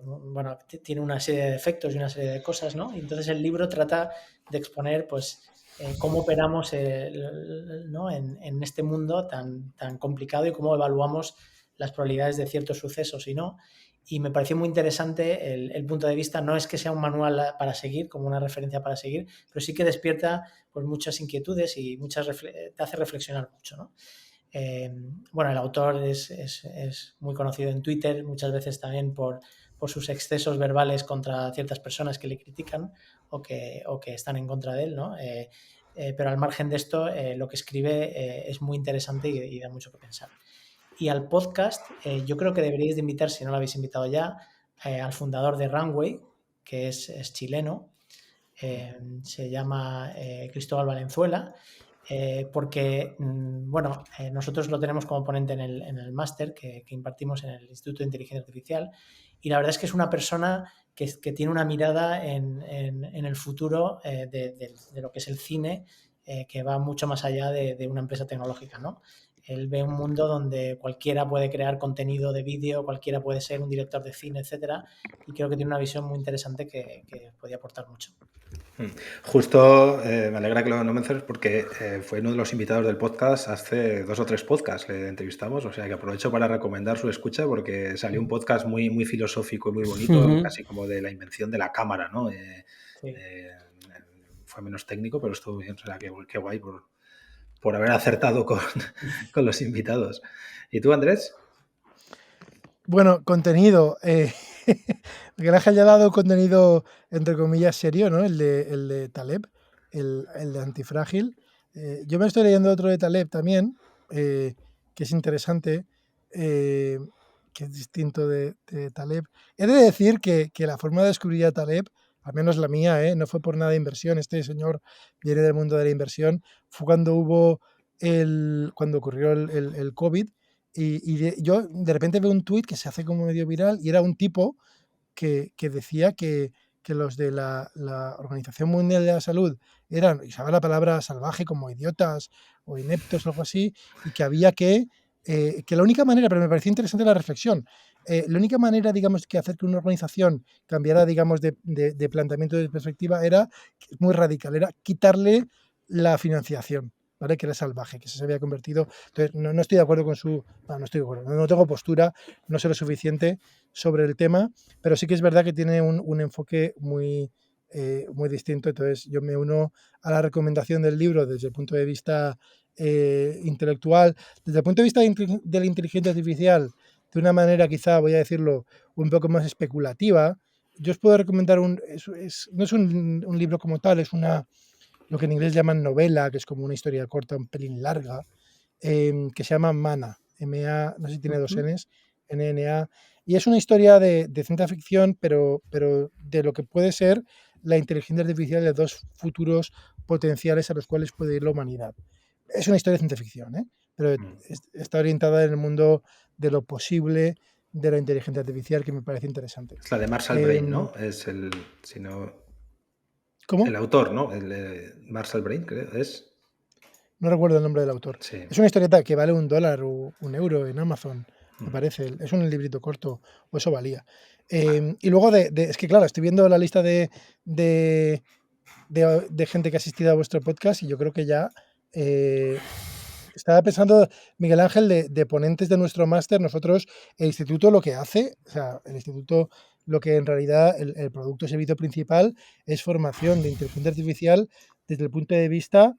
bueno, tiene una serie de defectos y una serie de cosas, ¿no? Y entonces el libro trata de exponer, pues, cómo operamos ¿no? en este mundo tan complicado y cómo evaluamos las probabilidades de ciertos sucesos y no. Y me pareció muy interesante el punto de vista. No es que sea un manual para seguir, como una referencia para seguir, pero sí que despierta pues, muchas inquietudes y te hace reflexionar mucho, ¿no? Bueno, el autor es muy conocido en Twitter, muchas veces también por sus excesos verbales contra ciertas personas que le critican o que están en contra de él, ¿no? Pero al margen de esto, lo que escribe es muy interesante y da mucho que pensar. Y al podcast, yo creo que deberíais de invitar, si no lo habéis invitado ya, al fundador de Runway, que es chileno, se llama Cristóbal Valenzuela, porque, bueno, nosotros lo tenemos como ponente en el máster que impartimos en el Instituto de Inteligencia Artificial, y la verdad es que es una persona que tiene una mirada en el futuro de lo que es el cine, que va mucho más allá de una empresa tecnológica, ¿no? Él ve un mundo donde cualquiera puede crear contenido de vídeo, cualquiera puede ser un director de cine, etcétera, y creo que tiene una visión muy interesante que podría aportar mucho. Justo me alegra que lo menciones porque fue uno de los invitados del podcast hace 2 o 3 podcasts le entrevistamos, o sea que aprovecho para recomendar su escucha porque salió un podcast muy, muy filosófico y muy bonito, casi como de la invención de la cámara, ¿no? Sí. Fue menos técnico, pero estuvo bien, o sea qué guay por haber acertado con los invitados. ¿Y tú, Andrés? Bueno, contenido. Miguel Ángel ya ha dado contenido, entre comillas, serio, ¿no? El de Taleb, el de Antifrágil. Yo me estoy leyendo otro de Taleb también, que es interesante, que es distinto de Taleb. He de decir que la forma de descubrir a Taleb, al menos la mía, no fue por nada de inversión. Este señor viene del mundo de la inversión. Fue cuando cuando ocurrió el COVID. Yo de repente veo un tuit que se hace como medio viral y era un tipo que decía que los de la Organización Mundial de la Salud usaba la palabra salvaje como idiotas o ineptos o algo así, y que había que la única manera, pero me pareció interesante la reflexión, la única manera, digamos, que hacer que una organización cambiara, digamos, de planteamiento de perspectiva era muy radical, era quitarle la financiación. ¿Vale? Que era salvaje, que se había convertido. Entonces, no estoy de acuerdo con no estoy de acuerdo, no tengo postura, no sé lo suficiente sobre el tema, pero sí que es verdad que tiene un enfoque muy distinto. Entonces, yo me uno a la recomendación del libro desde el punto de vista intelectual, desde el punto de vista de la inteligencia artificial, de una manera quizá, voy a decirlo, un poco más especulativa. Yo os puedo recomendar no es un libro como tal, es lo que en inglés llaman novela, que es como una historia corta, un pelín larga, que se llama Mana, M-A, no sé si tiene 2 Ns, N-N-A, y es una historia de ciencia ficción, pero de lo que puede ser la inteligencia artificial de dos futuros potenciales a los cuales puede ir la humanidad. Es una historia de ciencia ficción, ¿eh? Pero está orientada en el mundo de lo posible de la inteligencia artificial, que me parece interesante. Es la de Marshall Brain, ¿no? Es ¿Cómo? el autor, ¿no? Marshall Brain, creo, es. No recuerdo el nombre del autor. Sí. Es una historieta que vale $1 o €1 en Amazon, me parece. Es un librito corto, o eso valía. Y luego es que, claro, estoy viendo la lista de gente que ha asistido a vuestro podcast y yo creo que ya estaba pensando, Miguel Ángel, de ponentes de nuestro máster. Nosotros, el instituto lo que hace, o sea, el instituto lo que en realidad el producto servicio principal es formación de inteligencia artificial desde el punto de vista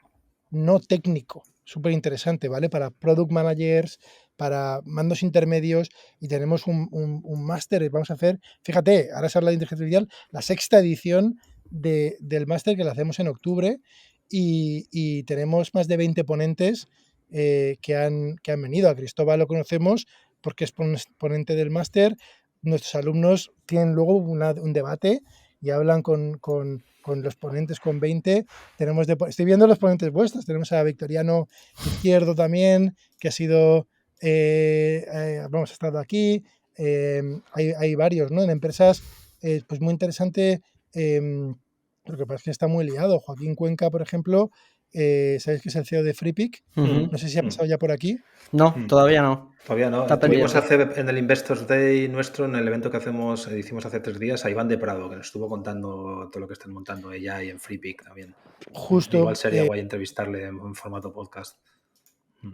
no técnico, súper interesante, ¿vale? Para product managers, para mandos intermedios, y tenemos un máster, vamos a hacer, fíjate, ahora se habla de inteligencia artificial, la 6ª edición del máster, que lo hacemos en octubre, y tenemos más de 20 ponentes que han venido. A Cristóbal lo conocemos porque es ponente del máster. Nuestros alumnos tienen luego un debate y hablan con los ponentes, con 20. Estoy viendo los ponentes vuestros. Tenemos a Victoriano Izquierdo también, que ha sido, ha estado aquí. Hay varios, ¿no? En empresas, pues muy interesante. Lo que pasa es que está muy liado. Joaquín Cuenca, por ejemplo, ¿sabéis que es el CEO de FreePic? No sé si ha pasado ya por aquí. No, todavía no. Todavía no. Está Tuvimos pendiente. en el Investors Day nuestro, en el evento que hicimos hace 3 días, a Iván de Prado, que nos estuvo contando todo lo que están montando ella y en FreePic también. Justo. Igual sería guay entrevistarle en formato podcast.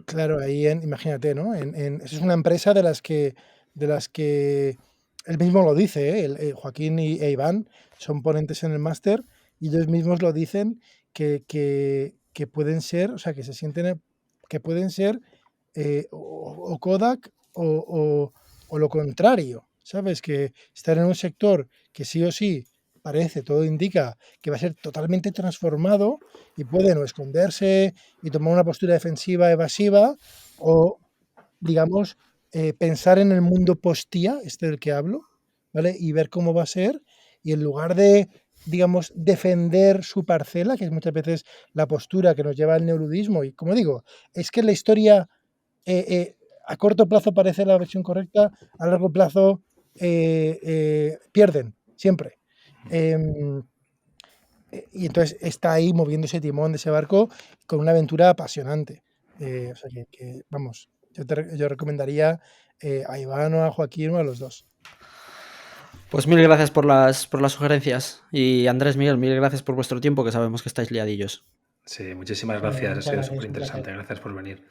Claro, ahí imagínate, ¿no? Es una empresa de las que él mismo lo dice, ¿eh? Joaquín e Iván son ponentes en el máster y ellos mismos lo dicen que pueden ser, o sea, que se sienten que pueden ser o Kodak o lo contrario, ¿sabes? Que estar en un sector que sí o sí parece, todo indica que va a ser totalmente transformado y pueden o esconderse y tomar una postura defensiva, evasiva, o, digamos, pensar en el mundo post-IA, del que hablo, ¿vale? Y ver cómo va a ser, y en lugar de, digamos, defender su parcela, que es muchas veces la postura que nos lleva al neoludismo, y como digo, es que la historia a corto plazo parece la versión correcta, a largo plazo pierden, siempre. Y entonces está ahí moviendo ese timón de ese barco con una aventura apasionante. O sea que vamos, yo recomendaría a Iván o a Joaquín o a los dos. Pues mil gracias por las sugerencias. Y Andrés, Miguel, mil gracias por vuestro tiempo, que sabemos que estáis liadillos. Sí, muchísimas gracias. Ha sido gracias, súper interesante. un placer. Gracias por venir.